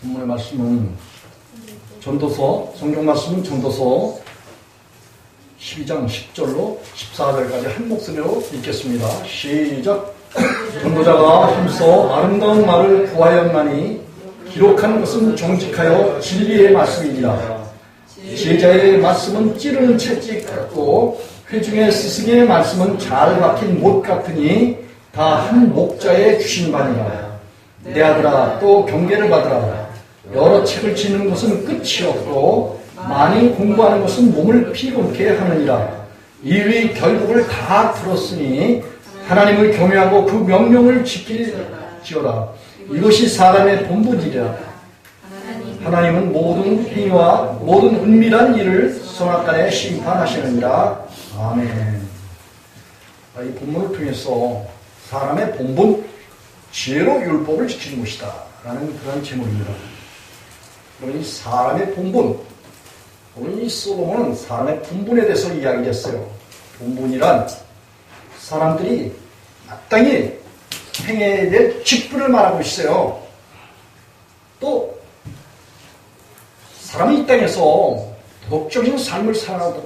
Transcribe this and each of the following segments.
본문의 말씀은 전도서, 성경 말씀은 전도서 12장 10절로 14절까지 한 목소리로 읽겠습니다. 시작. 전도자가 힘써 아름다운 말을 구하였나니 기록한 것은 정직하여 진리의 말씀이니라. 제자의 말씀은 찌르는 채찍 같고 회중의 스승의 말씀은 잘 박힌 못 같으니 다 한 목자에 주신 바니라. 내 아들아, 또 경계를 받으라. 여러 책을 지는 것은 끝이 없고 많이 공부하는 것은 몸을 피곤케 하느니라. 이의 결국을 다 들었으니 하나님을 경외하고 그 명령을 지킬지어다. 이것이 사람의 본분이라. 하나님은 모든 행위와 모든 은밀한 일을 선악간에 심판하시느니라. 아멘. 이 본문을 통해서 사람의 본분, 지혜로 율법을 지키는 것이다 라는 그런 제목입니다. 그러니 사람의 본분, 오늘 이 솔로몬은 사람의 본분에 대해서 이야기했어요. 본분이란 사람들이 마땅히 행해야 될 직분을 말하고 있어요. 또 사람이 이 땅에서 도덕적인 삶을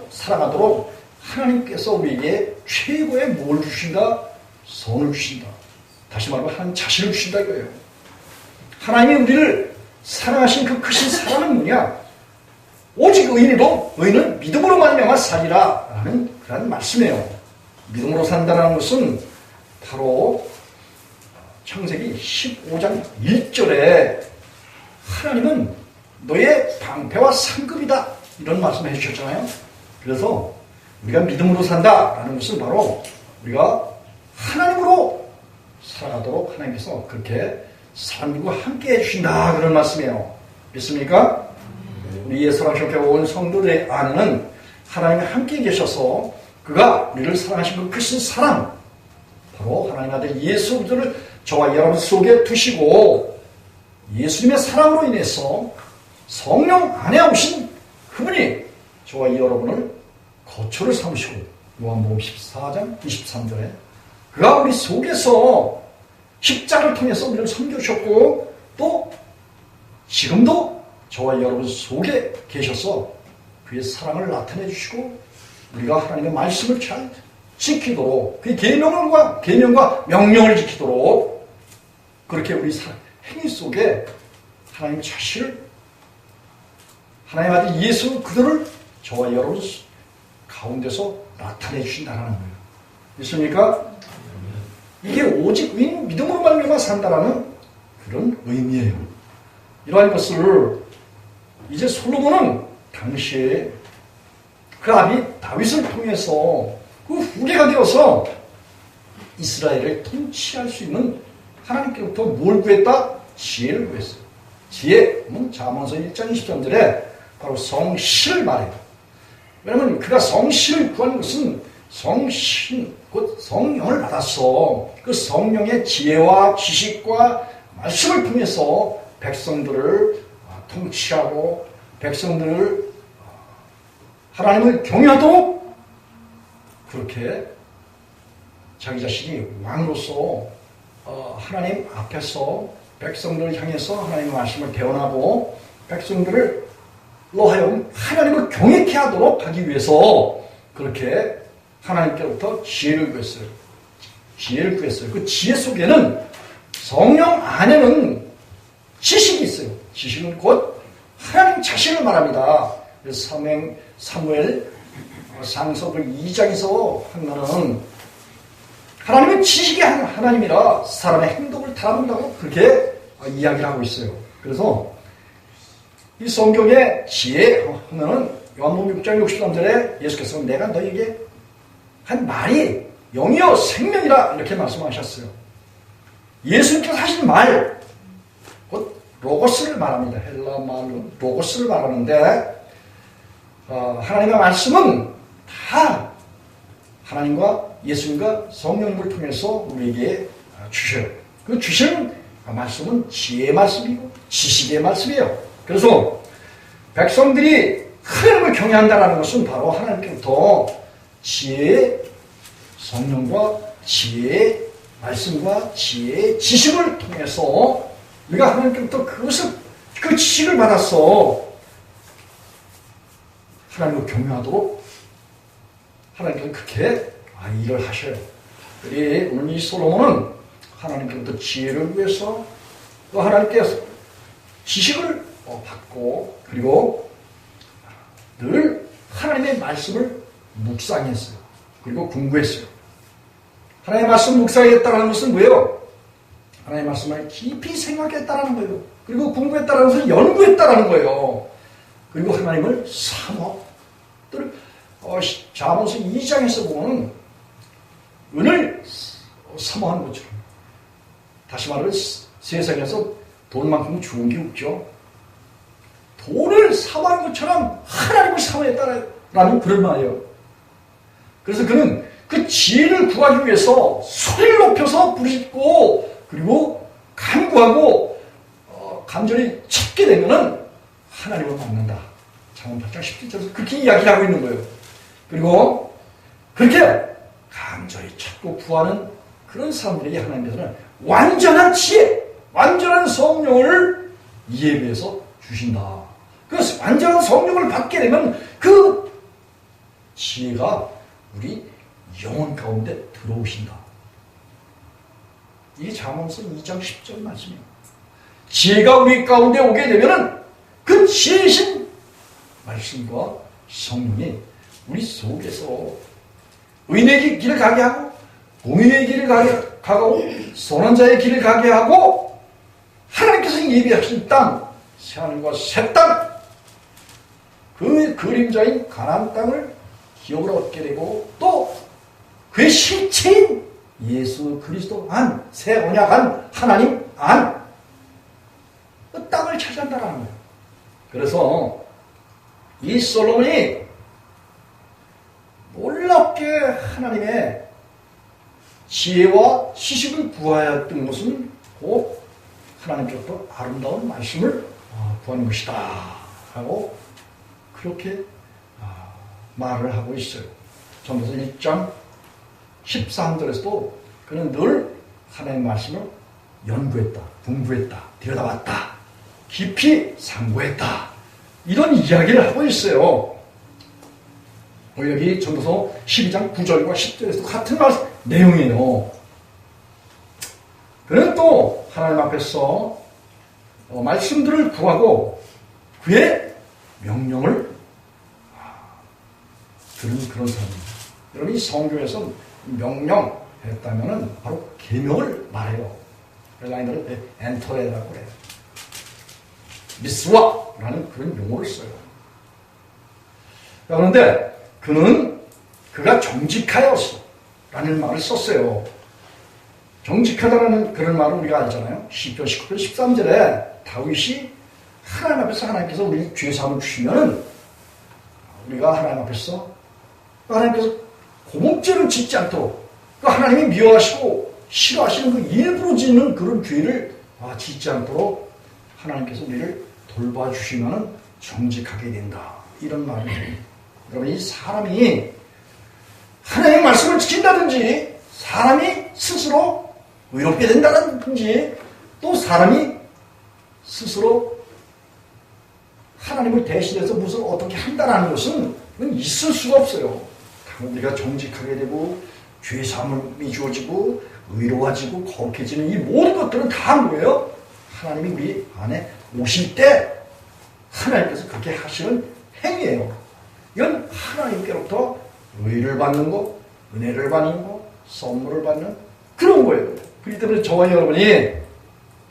살아가도록 하나님께서 우리에게 최고의 뭘 주신다? 선을 주신다. 다시 말하면 하나님 자신을 주신다 이거예요. 하나님이 우리를 사랑하신 그 크신 사랑은 뭐냐? 오직 의인은 믿음으로 말미암아 살리라 라는 그런 말씀이에요. 믿음으로 산다는 것은 바로 창세기 15장 1절에 하나님은 너의 방패와 상급이다 이런 말씀을 해주셨잖아요. 그래서 우리가 믿음으로 산다라는 것은 바로 우리가 하나님으로 살아가도록 하나님께서 그렇게 사람들과 함께 해주신다 그런 말씀이에요. 믿습니까? 우리 예수랑교회 온 성도들의 안에는 하나님이 함께 계셔서 그가 우리를 사랑하신 그 크신 사랑, 바로 하나님 아들 예수 그리스도를 저와 여러분 속에 두시고 예수님의 사랑으로 인해서 성령 안에 오신 그분이 저와 여러분을 거처를 삼으시고 요한복음 14장 23절에 그가 우리 속에서 십자가를 통해서 우리를 섬겨주셨고 또 지금도 저와 여러분 속에 계셔서 그의 사랑을 나타내 주시고 우리가 하나님의 말씀을 잘 지키도록 그의 계명과 명령을 지키도록 그렇게 우리 행위 속에 하나님 자신을 하나님 아들 예수 그들을 저와 여러분 가운데서 나타내 주신다는 거예요. 믿습니까? 이게 오직 의인 믿음으로 말미암아 산다라는 그런 의미예요. 이러한 것을 이제 솔로몬은 당시에 그 아비 다윗을 통해서 그 후계가 되어서 이스라엘을 통치할 수 있는 하나님께로부터 뭘 구했다? 지혜를 구했어요. 지혜는 잠언서 1장 23절에 바로 성실을 말해요. 왜냐하면 그가 성실을 구한 것은 성신, 곧 성령을 받았어. 그 성령의 지혜와 지식과 말씀을 통해서 백성들을 통치하고 백성들을 하나님을 경외하도록 그렇게 자기 자신이 왕으로서 하나님 앞에서 백성들을 향해서 하나님의 말씀을 대언하고 백성들을 하여금 하나님을 경외케 하도록 하기 위해서 그렇게 하나님께로부터 지혜를 구했어요. 지혜를 구했어요. 그 지혜 속에는 성령 안에는 지식이 있어요. 지식은 곧 하나님 자신을 말합니다. 그래서 사무엘 상서글 2장에서 하면은 하나님은 지식의 하나님이라 사람의 행동을 달아본다고 그렇게 이야기를 하고 있어요. 그래서 이 성경의 지혜 하면은 요한복음 6장 63절에 예수께서 내가 너에게 한 말이 영이요 생명이라 이렇게 말씀하셨어요. 예수님께서 하신 말, 곧 로고스를 말합니다. 헬라 말로 로고스를 말하는데 하나님의 말씀은 다 하나님과 예수님과 성령님을 통해서 우리에게 주셔요. 그 주시는 말씀은 지혜의 말씀이고 지식의 말씀이에요. 그래서 백성들이 하나님을 경외한다는 것은 바로 하나님께부터 지혜의 성령과 지혜의 말씀과 지혜의 지식을 통해서 우리가 하나님께부터 그것을 그 지식을 받아서 하나님을 경외하도록 하나님께서 그렇게 일을 하셔요. 우리 오늘 이 솔로몬은 하나님께로부터 지혜를 위해서 또 하나님께서 지식을 받고 그리고 늘 하나님의 말씀을 묵상했어요. 그리고 공부했어요. 하나님의 말씀 묵상했다는 것은 뭐예요? 하나님의 말씀을 깊이 생각했다는 거예요. 그리고 공부했다는 것은 연구했다는 거예요. 그리고 하나님을 사모. 잠언서 2장에서 보면 은을 사모하는 것처럼. 다시 말하면 세상에서 돈만큼 좋은 게 없죠. 돈을 사모하는 것처럼 하나님을 사모했다라는 그런 말이에요. 그래서 그는 그 지혜를 구하기 위해서 소리를 높여서 부르짖고 그리고 간구하고 간절히 찾게 되면은 하나님을 만난다. 잠언 8장 17절에서 그렇게 이야기를 하고 있는 거예요. 그리고 그렇게 간절히 찾고 구하는 그런 사람들에게 하나님께서는 완전한 지혜, 완전한 성령을 예배해서 주신다. 그래서 완전한 성령을 받게 되면 그 지혜가 우리 영혼 가운데 들어오신다. 이게 잠언서 2장 10절 말씀이에요. 지혜가 우리 가운데 오게 되면은 그 지혜이신 말씀과 성령이 우리 속에서 의의 길을 가게 하고 공의의 길을 가고 선한 자의 길을 가게 하고 하나님께서 예비하신 땅, 새하늘과 새 땅, 그 그림자인 가나안 땅을 기업으로 얻게 되고 또 그의 실체인 예수 그리스도 안, 새 언약 안, 하나님 안, 그 땅을 차지한다는 거예요. 그래서 이 솔로몬이 놀랍게 하나님의 지혜와 지식을 구하였던 것은 곧 하나님께로부터 아름다운 말씀을 구하는 것이다 하고 그렇게 말을 하고 있어요. 전도서 1장 13절에서도 그는 늘 하나님의 말씀을 연구했다, 공부했다, 들여다봤다, 깊이 상고했다 이런 이야기를 하고 있어요. 여기 전도서 12장 9절과 10절에서도 같은 내용이에요. 그는 또 하나님 앞에서 말씀들을 구하고 그의 명령을 들은 그런 사람입니다. 여러분 이 성경에서 명령했다면 바로 계명을 말해요. 헬라인들은 엔터레라고 해요. 미스와라는 그런 용어를 써요. 그런데 그가 정직하였어 라는 말을 썼어요. 정직하다는 그런 말을 우리가 알잖아요. 시편 19편 13절에 다윗이 하나님 앞에서 하나님께서 우리 죄사함을 주시면 우리가 하나님께서 고목죄를 짓지 않도록 하나님이 미워하시고 싫어하시는 그 일부러 짓는 그런 죄를 짓지 않도록 하나님께서 우리를 돌봐주시면 정직하게 된다. 이런 말이에요. 여러분 이 사람이 하나님의 말씀을 지킨다든지 사람이 스스로 의롭게 된다든지 또 사람이 스스로 하나님을 대신해서 무슨 어떻게 한다는 것은 있을 수가 없어요. 우리가 정직하게 되고 죄사함이 주어지고 의로워지고 거룩해지는 이 모든 것들은 다 뭐예요? 하나님이 우리 안에 오실 때 하나님께서 그렇게 하시는 행위예요. 이건 하나님께로부터 의를 받는 것, 은혜를 받는 것, 선물을 받는 그런 거예요. 그렇기 때문에 저와 여러분이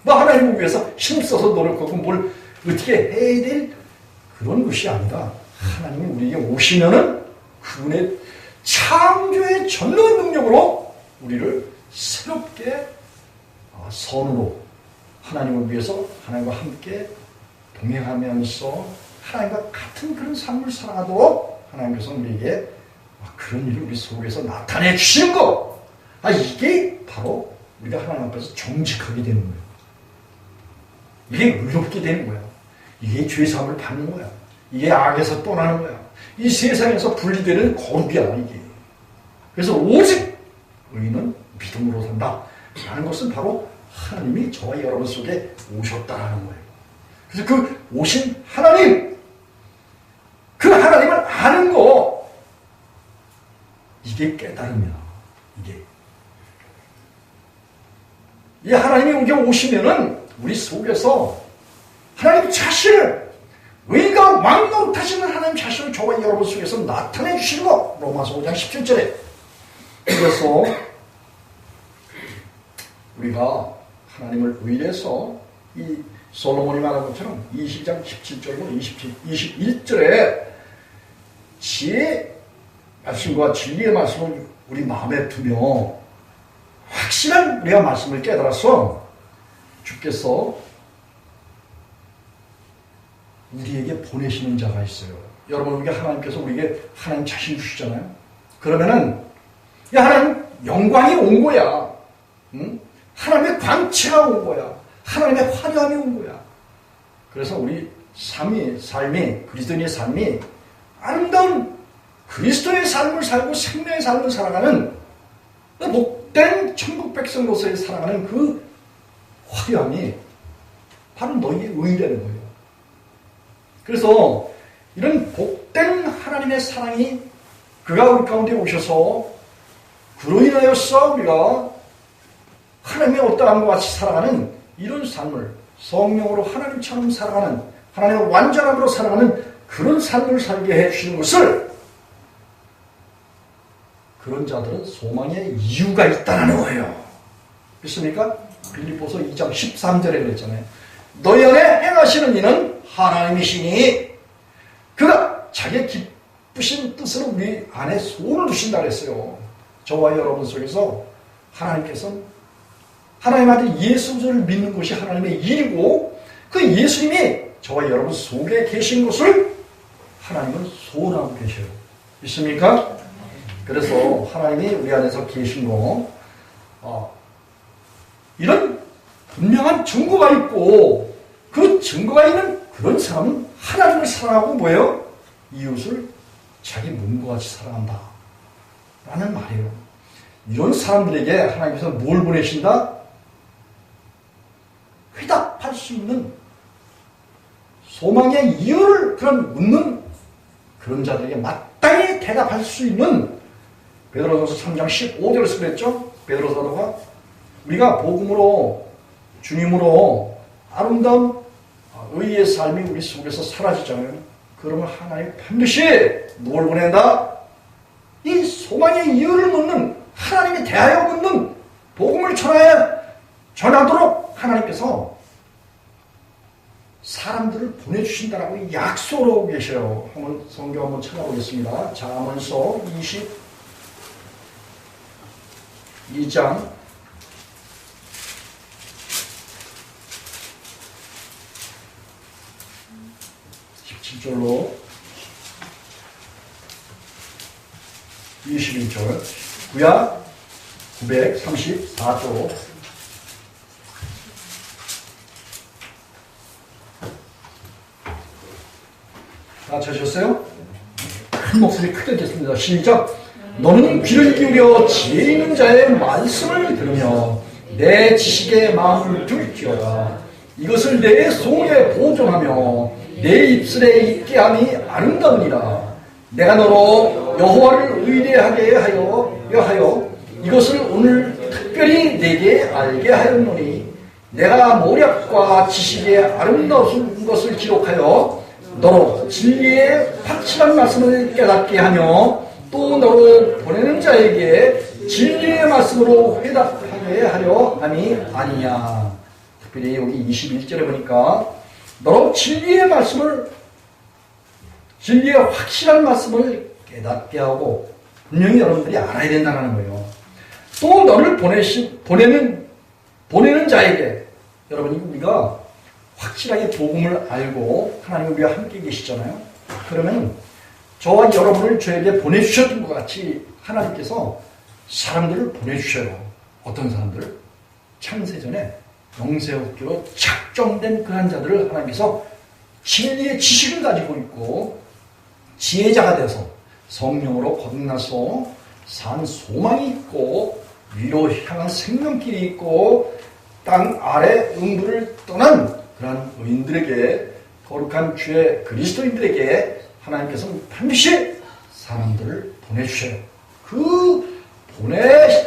하나님을 위해서 힘써서 노력하고 뭘 어떻게 해야 될 그런 것이 아니라 하나님이 우리에게 오시면은 그분의 창조의 전능 능력으로 우리를 새롭게 선으로 하나님을 위해서 하나님과 함께 동행하면서 하나님과 같은 그런 삶을 살아가도록 하나님께서 우리에게 그런 일을 우리 속에서 나타내 주시는 것. 이게 바로 우리가 하나님 앞에서 정직하게 되는 거예요. 이게 의롭게 되는 거야. 이게 죄사함을 받는 거야. 이게 악에서 떠나는 거야. 이 세상에서 분리되는 거룩이야 이게. 그래서 오직 의인은 믿음으로 산다 라는 것은 바로 하나님이 저와 여러분 속에 오셨다라는 거예요. 그래서 그 오신 하나님, 그 하나님을 아는 거, 이게 깨달음이야. 이게. 이 하나님이 우리가 오시면은 우리 속에서 하나님 자신을, 의가 왕노릇하시는 하나님 자신을 저와 여러분 속에서 나타내 주시는 거. 로마서 5장 17절에. 그래서 우리가 하나님을 의뢰해서 이 솔로몬이 말한 것처럼 20장 17절로 21절에 지혜 말씀과 진리의 말씀을 우리 마음에 두며 확실한 우리가 말씀을 깨달아서 주께서 우리에게 보내시는 자가 있어요. 여러분, 우리가 하나님께서 우리에게 하나님 자신 주시잖아요. 그러면은 야, 하나님 영광이 온 거야. 응? 하나님의 광채가 온 거야. 하나님의 화려함이 온 거야. 그래서 우리 삶이 그리스도인의 삶이 아름다운 그리스도의 삶을 살고 생명의 삶을 살아가는 복된 천국 백성으로서의 살아가는 그 화려함이 바로 너희의 의라는 거예요. 그래서 이런 복된 하나님의 사랑이 그가 우리 가운데 오셔서 그로 인하여서 우리가 하나님의 어떠함과 같이 살아가는 이런 삶을 성령으로 하나님처럼 살아가는 하나님의 완전함으로 살아가는 그런 삶을 살게 해주시는 것을 그런 자들은 소망의 이유가 있다는 거예요. 믿습니까? 빌립보서 2장 13절에 그랬잖아요. 너희 안에 행하시는 이는 하나님이시니 그가 자기의 기쁘신 뜻으로 우리 안에 소원을 두신다 그랬어요. 저와 여러분 속에서 하나님께서 하나님 아들 예수를 믿는 것이 하나님의 일이고 그 예수님이 저와 여러분 속에 계신 것을 하나님은 소원하고 계셔요. 믿습니까? 그래서 하나님이 우리 안에서 계신 거 이런 분명한 증거가 있고 그 증거가 있는 그런 사람은 하나님을 사랑하고 뭐예요? 이웃을 자기 몸과 같이 사랑한다 라는 말이에요. 이런 사람들에게 하나님께서 뭘 보내신다? 회답할 수 있는 소망의 이유를 그런 묻는 그런 자들에게 마땅히 대답할 수 있는 베드로전서 3장 15절에서 그랬죠? 베드로 사도가 우리가 복음으로 주님으로 아름다운 의의 삶이 우리 속에서 사라지잖아요. 그러면 하나님 반드시 뭘 보낸다? 이 소망의 이유를 묻는 하나님이 대하여 묻는 복음을 전하도록 하나님께서 사람들을 보내주신다라고 약속을 하고 계셔요. 한번 성경 한번 찾아보겠습니다. 잠언서 22장 17절로 21절 구약 934쪽 다 찾으셨어요? 큰 목소리 크게 듣겠습니다. 시작! 너는 귀를 기울여 지혜 있는 자의 말씀을 들으며 내 지식에 마음을 둘지어다. 이것을 내 속에 보존하며 내 입술에 있게 함이 아름다우니라. 내가 너로 여호와를 의뢰하게 하여 이것을 오늘 특별히 내게 알게 하였노니 내가 모략과 지식의 아름다운 것을 기록하여 너로 진리의 확실한 말씀을 깨닫게 하며 또 너로 보내는 자에게 진리의 말씀으로 회답하게 하려 함이 아니냐. 특별히 여기 21절에 보니까 너로 진리의 확실한 말씀을 깨닫게 하고 분명히 여러분들이 알아야 된다는 거예요. 또 너를 보내는 자에게 여러분이 우리가 확실하게 복음을 알고 하나님 우리와 함께 계시잖아요. 그러면 저와 여러분을 저에게 보내주셨던 것 같이 하나님께서 사람들을 보내주셔요. 어떤 사람들? 창세전에 영세업기로 작정된 그한 자들을 하나님께서 진리의 지식을 가지고 있고 지혜자가 돼서 성령으로 거듭나서 산 소망이 있고 위로 향한 생명길이 있고 땅 아래 음부를 떠난 그러한 의인들에게, 거룩한 주의 그리스도인들에게 하나님께서는 반드시 사람들을 보내주셔요.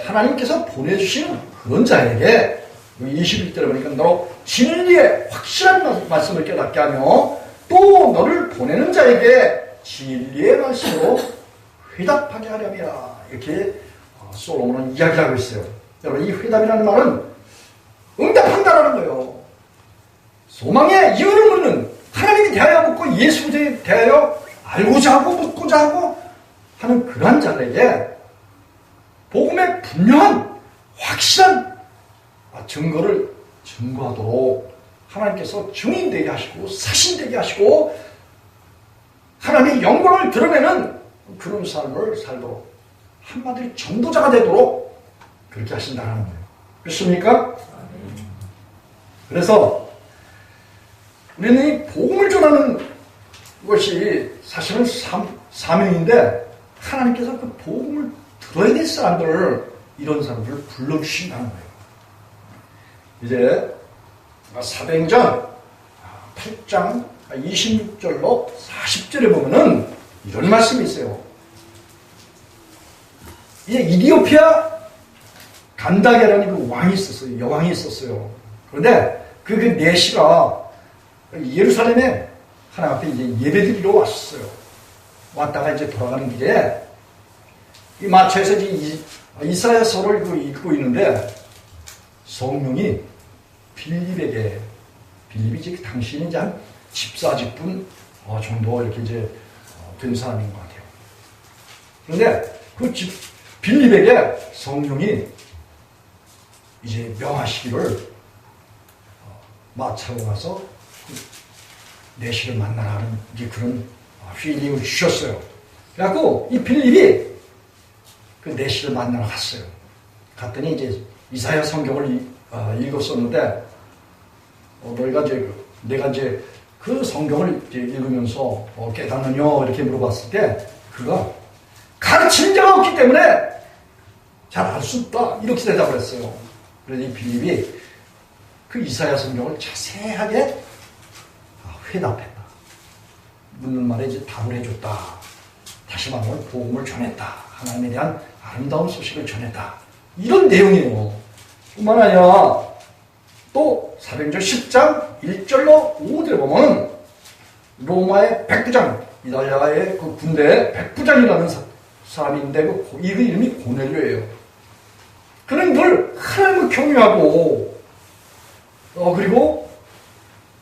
하나님께서 보내주시는 그런 자에게 21절에 보니까 너로 진리의 확실한 말씀을 깨닫게 하며 또 너를 보내는 자에게 진리의 말씀으로 회답하게 하려니라. 이렇게 솔로몬은 이야기하고 있어요. 여러분, 이 회답이라는 말은 응답한다라는 거예요. 소망의 이유를 묻는, 하나님에 대하여 묻고 예수에 대하여 알고자 하고 묻고자 하고 하는 그러한 자들에게 복음의 분명한 확실한 증거를 증거하도록 하나님께서 증인되게 하시고 사신되게 하시고 하나님의 영광을 드러내는 그런 삶을 살도록, 한마디로 전도자가 되도록 그렇게 하신다는 거예요. 그렇습니까? 그래서 우리는 이 복음을 전하는 것이 사실은 사명인데, 하나님께서 그 복음을 들어야 될 사람들을, 이런 사람들을 불러주신다는 거예요. 이제 사도행전 8장 26절로 40절에 보면은 이런 말씀이 있어요. 이제 이디오피아 간다게라는 그 왕이 있었어요. 여왕이 있었어요. 그런데 그 내시가 예루살렘에 하나님 앞에 이제 예배드리러 왔어요. 왔다가 이제 돌아가는 길에 이 마차에서 이제 이사야서를 읽고 있는데 성령이 빌립에게, 빌립이 이제 당시에는 이제 한 집사직분 정도 이렇게 이제 된 사람인 것 같아요. 그런데 그 빌립에게 성령이 이제 명하시기를 마차로 가서 내시를 만나라는 이제 그런 휘링을 주셨어요. 그래갖고 이 빌립이 그 내시를 만나러 갔어요. 갔더니 이제 이사야 성경을 읽었었는데, 내가 이제 그 성경을 이제 읽으면서 깨닫느냐 이렇게 물어봤을 때, 그가 가르치는 자가 없기 때문에 잘 알 수 없다 이렇게 대답을 했어요. 그래서 이 빌립이 그 이사야 성경을 자세하게 회답했다. 묻는 말에 이제 답을 해줬다. 다시 말하면 복음을 전했다. 하나님에 대한 아름다운 소식을 전했다. 이런 내용이에요. 뿐만 아니라 또 사도행전 10장 1절로 5절에 보면 로마의 백부장, 이달리아의 그 군대의 백부장이라는 사람인데 그 이름이 고넬료예요. 그는 늘 하나님을 경외하고 그리고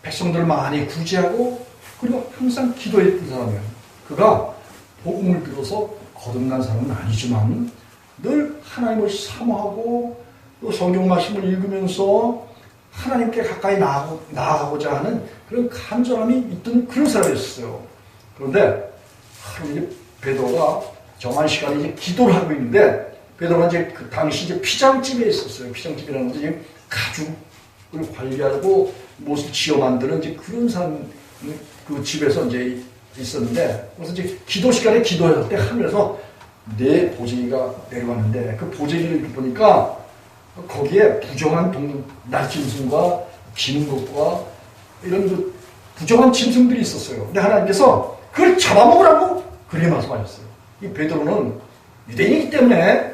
백성들을 많이 구제하고 그리고 항상 기도했던 사람이에요. 그가 복음을 들어서 거듭난 사람은 아니지만 늘 하나님을 사모하고 또 성경 말씀을 읽으면서 하나님께 가까이 나아가고자 하는 그런 간절함이 있던 그런 사람이었어요. 그런데 하루 이제 베드로가 정한 시간에 이제 기도를 하고 있는데, 베드로가 이제 그 당시 이제 피장집에 있었어요. 피장집이라는 것은 이제 가죽을 관리하고 못을 지어 만드는 이제 그런 사람 그 집에서 이제 있었는데, 그래서 이제 기도 시간에 기도할 때 하늘에서 네 보재기가 내려왔는데, 그 보재기를 보니까 거기에 부정한 날짐승과 기는 것과 이런 그 부정한 짐승들이 있었어요. 근데 하나님께서 그걸 잡아먹으라고 그렇게 말씀하셨어요. 이 베드로는 유대인이기 때문에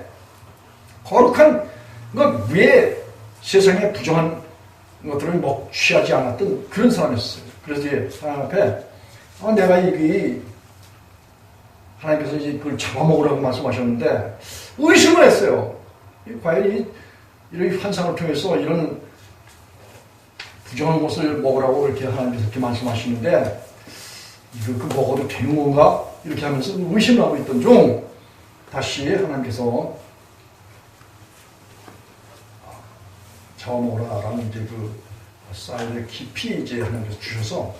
거룩한 것 위에 세상에 부정한 것들을 취하지 않았던 그런 사람이었어요. 그래서 이제 하나님 앞에 내가 하나님께서 이제 그걸 잡아먹으라고 말씀하셨는데 의심을 했어요. 과연 이런 환상을 통해서 이런 부정한 것을 먹으라고 이렇게 하나님께서 이렇게 말씀하시는데 이거 먹어도 되는 건가? 이렇게 하면서 의심을 하고 있던 중 다시 하나님께서 잡아먹으라라는 이제 그 쌀을 깊이 이제 하나님께서 주셔서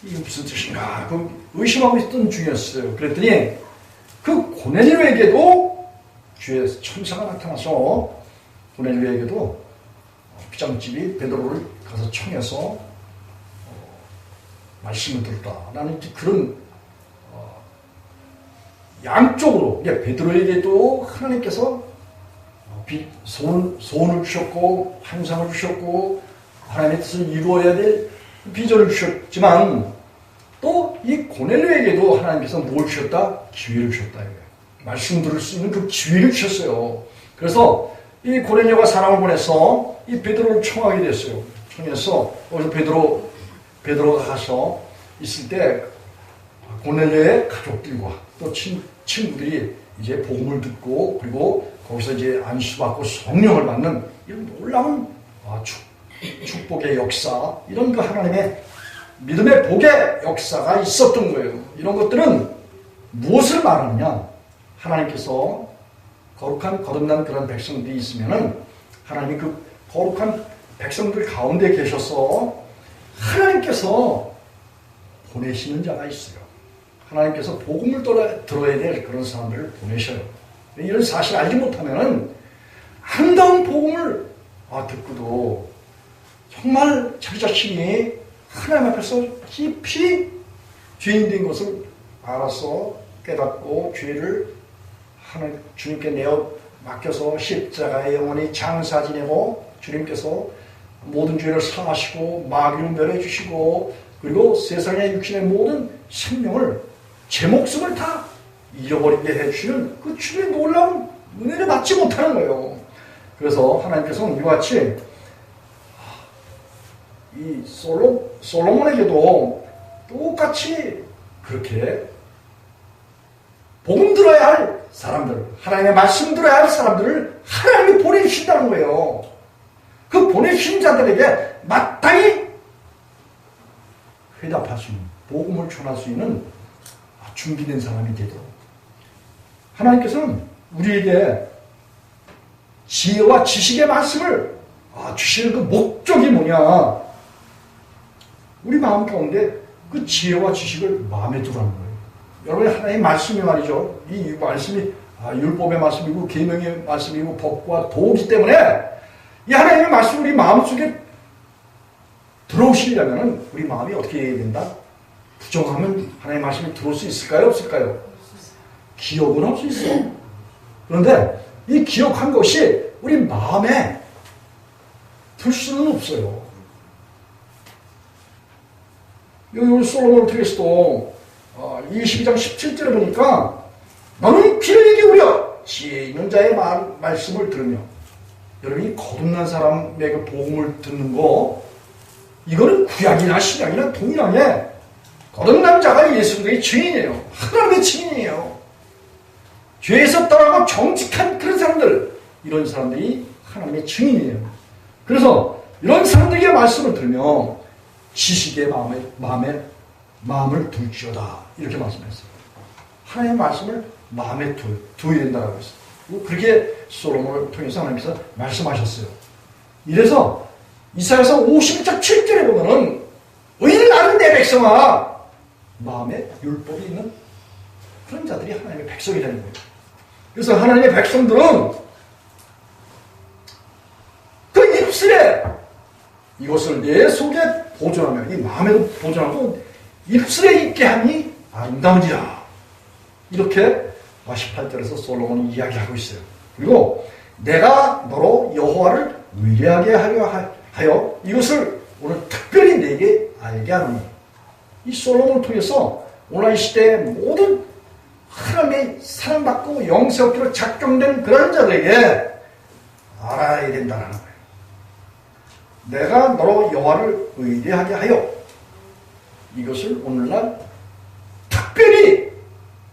이게 무슨 뜻인가? 그 의심하고 있던 중이었어요. 그랬더니 그 고넬료에게도 주의 천사가 나타나서 고넬료에게도 피장집이 베드로를 가서 청해서 말씀을 들었다. 나는 그런 양쪽으로 베드로에게도 하나님께서 소원을 주셨고 환상을 주셨고 하나님의 뜻을 이루어야 될 비전을 주셨지만 또 이 고넬료에게도 하나님께서 뭘 주셨다? 기회를 주셨다. 말씀 들을 수 있는 그 기회를 주셨어요. 그래서 이 고넬료가 사람을 보내서 이 베드로를 청하게 됐어요. 청해서 거기서 베드로가 가서 있을 때 고넬료의 가족들과 또 친구들이 이제 복음을 듣고 그리고 거기서 이제 안수받고 성령을 받는 이런 놀라운 축복의 역사, 이런 그 하나님의 믿음의 복의 역사가 있었던 거예요. 이런 것들은 무엇을 말하느냐? 하나님께서 거룩한 거듭난 그런 백성들이 있으면은 하나님이 그 거룩한 백성들 가운데 계셔서 하나님께서 보내시는 자가 있어요. 하나님께서 복음을 들어야 될 그런 사람들을 보내셔요. 이런 사실 알지 못하면은 아름다운 복음을 듣고도 정말 자기 자신이 하나님 앞에서 깊이 죄인된 것을 알아서 깨닫고 죄를 하나님 주님께 내어 맡겨서 십자가에 영원히 장사 지내고 주님께서 모든 죄를 사하시고 마귀를 멸해 주시고 그리고 세상의 육신의 모든 생명을 제 목숨을 다 잃어버리게 해주시는 그 주님의 놀라운 은혜를 받지 못하는 거예요. 그래서 하나님께서는 이와 같이 이 솔로몬에게도 똑같이 그렇게 복음 들어야 할 사람들, 하나님의 말씀 들어야 할 사람들을 하나님이 보내주신다는 거예요. 그 보내주신 자들에게 마땅히 회답할 수 있는, 복음을 전할 수 있는 준비된 사람이 되도록 하나님께서는 우리에게 지혜와 지식의 말씀을 주시는 그 목적이 뭐냐? 우리 마음 가운데 그 지혜와 지식을 마음에 두라는 거예요. 여러분, 하나님의 말씀이 말이죠. 이 말씀이 율법의 말씀이고 계명의 말씀이고 법과 도이기 때문에 이 하나님의 말씀이 우리 마음속에 들어오시려면 우리 마음이 어떻게 해야 된다? 부정하면 하나님의 말씀이 들어올 수 있을까요? 없을까요? 기억은 할 수 있어. 그런데 이 기억한 것이 우리 마음에 들 수는 없어요. 여기 솔로몬을 통해서도 22장 17절에 보니까 너는 귀를 기울여 지혜 있는 자의 말씀을 들으며, 여러분이 거듭난 사람의 그 복음을 듣는 거, 이거는 구약이나 신약이나 동일하게 거듭난 자가 예수 그리스도의 증인이에요. 하나님의 증인이에요. 죄에서 떠나고 정직한 그런 사람들, 이런 사람들이 하나님의 증인이에요. 그래서 이런 사람들에게 말씀을 들으며 지식의 마음을 둘지어다, 이렇게 말씀했어요. 하나님의 말씀을 마음에 두어야 된다고 했어요. 그렇게 솔로몬을 통해서 하나님께서 말씀하셨어요. 이래서 이사야서 51장 7절에 보면은 의를 아는 내 백성아, 마음에 율법이 있는 그런 자들이 하나님의 백성이라는 거예요. 그래서 하나님의 백성들은 그 입술에 이것을 내 속에 보존하며, 이 마음에도 보존하고 입술에 있게 하니 아름다운지라, 이렇게 18절에서 솔로몬이 이야기하고 있어요. 그리고 내가 너로 여호와를 의뢰하게 하여 이것을 오늘 특별히 내게 알게 하노니, 이 솔로몬을 통해서 오늘 이 시대의 모든 하나님의 사랑받고 영생 얻기로 작정된 그런 자들에게 알아야 된다는 거예요. 내가 너로 여호와를 의뢰하게 하여 이것을 오늘날 특별히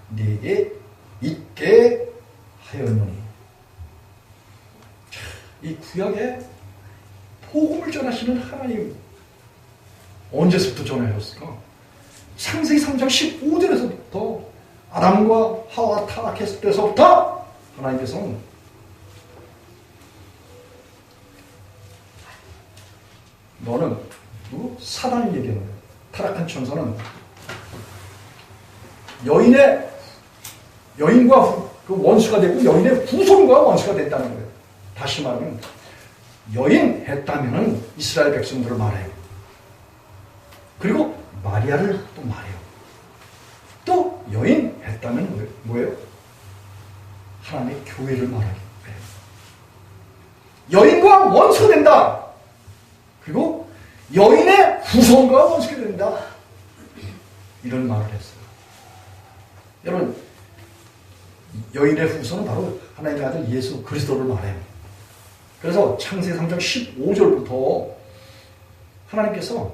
네게 있게 하였노니. 이 구약에 복음을 전하시는 하나님, 언제부터 전하셨을까? 창세기 3장 15절에서부터 아담과 하와 타락했을 때서부터 하나님께서는 너는 사단이 얘기하는 거예요. 타락한 천사는 여인과 그 원수가 되고 여인의 후손과 원수가 됐다는 거예요. 다시 말하면 여인 했다면은 이스라엘 백성들을 말해요. 그리고 마리아를 또 말해요. 또 여인 했다면 뭐예요? 하나님의 교회를 말하게 해요. 여인과 원수가 된다. 그리고 여인의 후손과 원수가 된다. 이런 말을 했어요. 여러분, 여인의 후손은 바로 하나님의 아들 예수 그리스도를 말해요. 그래서 창세기 3장 15절부터 하나님께서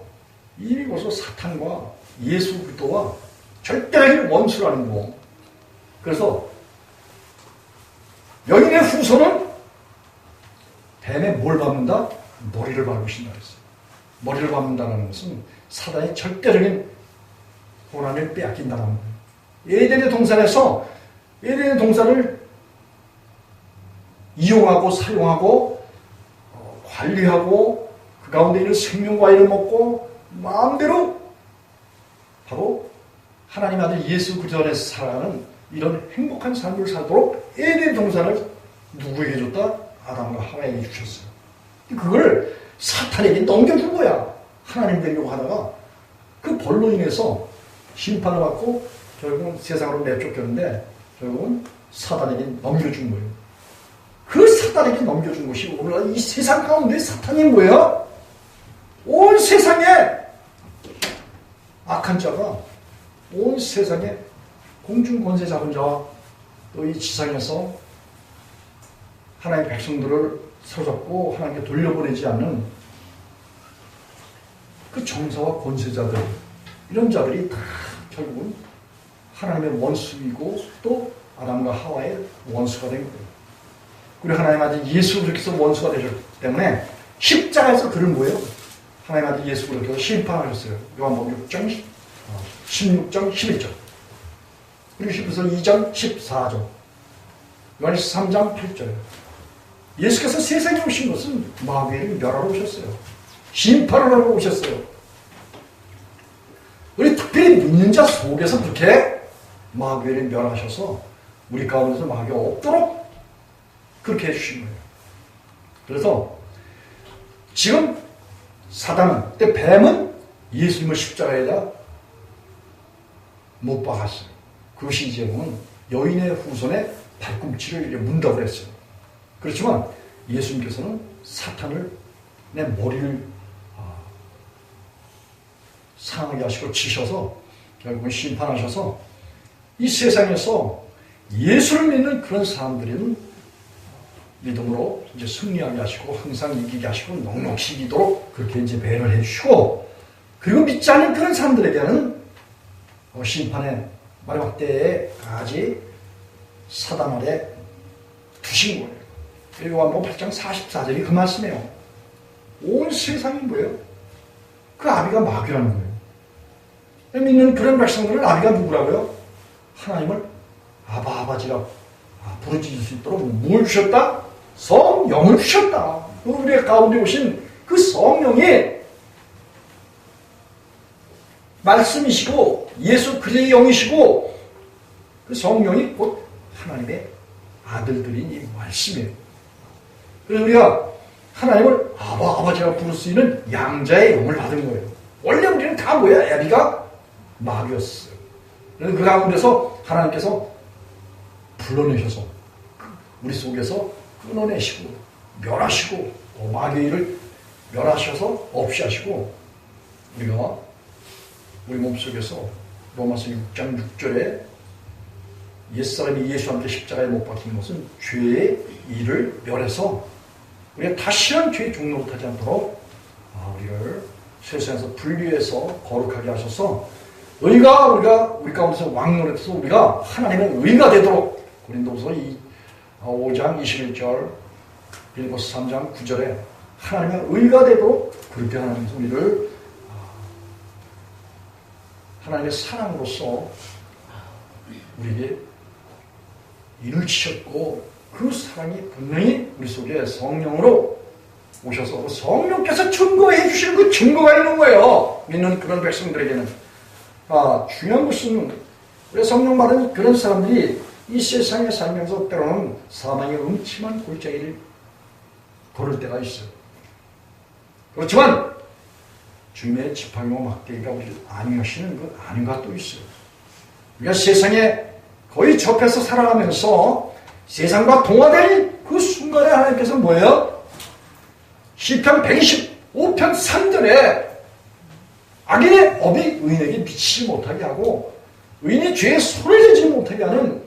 이미 벌써 사탄과 예수 그리스도와 절대적인 원수라는 거. 그래서 여인의 후손은 뱀에 뭘 밟는다? 머리를 밟으신다 그랬어요. 머리를 밟는다는 것은 사단의 절대적인 권한을 빼앗긴다는 거예요. 에덴의 동산에서 에덴의 동산을 이용하고 사용하고 관리하고 그 가운데 있는 생명과일을 먹고 마음대로 바로 하나님 아들 예수 그리스도 안에서 살아가는 이런 행복한 삶을 살도록 에덴 동산을 누구에게 줬다? 아담과 하와에게 주셨어요. 그걸 사탄에게 넘겨준 거야. 하나님 되려고 하다가 그 벌로 인해서 심판을 받고 결국은 세상으로 내쫓겼는데 결국은 사탄에게 넘겨준 거예요. 그 사탄에게 넘겨준 것이 오늘날 이 세상 가운데 사탄이 뭐예요? 온 세상에 악한 자가 온 세상에 공중 권세 잡은 자와 또 이 지상에서 하나님의 백성들을 사로잡고 하나님께 돌려보내지 않는 그 정사와 권세자들, 이런 자들이 다 결국은 하나님의 원수이고 또 아담과 하와의 원수가 된 거예요. 그리고 하나님 아들 예수 그리스도께서 원수가 되셨기 때문에 십자가에서 그를 뭐예요? 하나님 아들 예수 그리스도께서 심판하셨어요. 요한복음 6장 16장 11절, 그리고 히브리서 2장 14절, 요한일서 3장 8절. 예수께서 세상에 오신 것은 마귀를 멸하러 오셨어요. 심판을 하러 오셨어요. 우리 특별히 믿는 자 속에서 그렇게 마귀를 멸하셔서 우리 가운데서 마귀가 없도록 그렇게 해주신 거예요. 그래서 지금 사단은, 뱀은 예수님을 십자가에다 못 박았어요. 그것이 이제 보면 여인의 후손의 발꿈치를 문다고 했어요. 그렇지만 예수님께서는 사탄을 내 머리를 상하게 하시고 치셔서 결국은 심판하셔서 이 세상에서 예수를 믿는 그런 사람들은 믿음으로 이제 승리하게 하시고 항상 이기게 하시고 넉넉히 이기도록 그렇게 이제 배를 해주시고, 그리고 믿지 않는 그런 사람들에게는 심판의 마지막 때에까지 사단 아래 두신 거예요. 그리고 요한복음 8장 44절이 그 말씀이에요. 온 세상이 뭐예요? 그 아비가 마귀라는 거예요. 믿는 그런 백성들은 아비가 누구라고요? 하나님을 아바아바지라 부르짖을 수 있도록 뭘 주셨다? 성령을 주셨다. 우리 가운데 오신 그 성령이 말씀이시고 예수 그리스도의 영이시고 그 성령이 곧 하나님의 아들들인 이 말씀이에요. 그래서 우리가 하나님을 아바아바지라 부를 수 있는 양자의 영을 받은 거예요. 원래 우리는 다 뭐야? 아비가 마귀였어요. 그 가운데서 하나님께서 불러내셔서 우리 속에서 끊어내시고 멸하시고 마귀의 일을 멸하셔서 없이 하시고 우리가 우리 몸속에서 로마서 6장 6절에 옛사람이 예수와 함께 십자가에 못 박힌 것은 죄의 일을 멸해서 우리가 다시는 죄의 종로로 타지 않도록 우리를 세상에서 분리해서 거룩하게 하셔서 의가 우리 가운데서 왕노릇해서 우리가 하나님의 의가 되도록 고린도후서 5장 21절, 빌립보서 3장 9절에 하나님의 의가 되도록 그렇게 하나님께서 우리를 하나님의 사랑으로서 우리에게 일을 치셨고 그 사랑이 분명히 우리 속에 성령으로 오셔서 그 성령께서 증거해 주시는 그 증거가 있는 거예요. 믿는 그런 백성들에게는. 중요한 것은 우리 성령 받은 그런 사람들이 이 세상에 살면서 때로는 사망의 음침한 골짜기를 걸을 때가 있어요. 그렇지만 주님의 지팡이와 막대기가 우리를 안위하시는 그 안위가 또 있어요. 우리가 세상에 거의 접해서 살아가면서 세상과 동화된 그 순간에 하나님께서 뭐예요? 시편 5편 3절에 악인의 업이 의인에게 미치지 못하게 하고 의인이 죄에 손을 대지 못하게 하는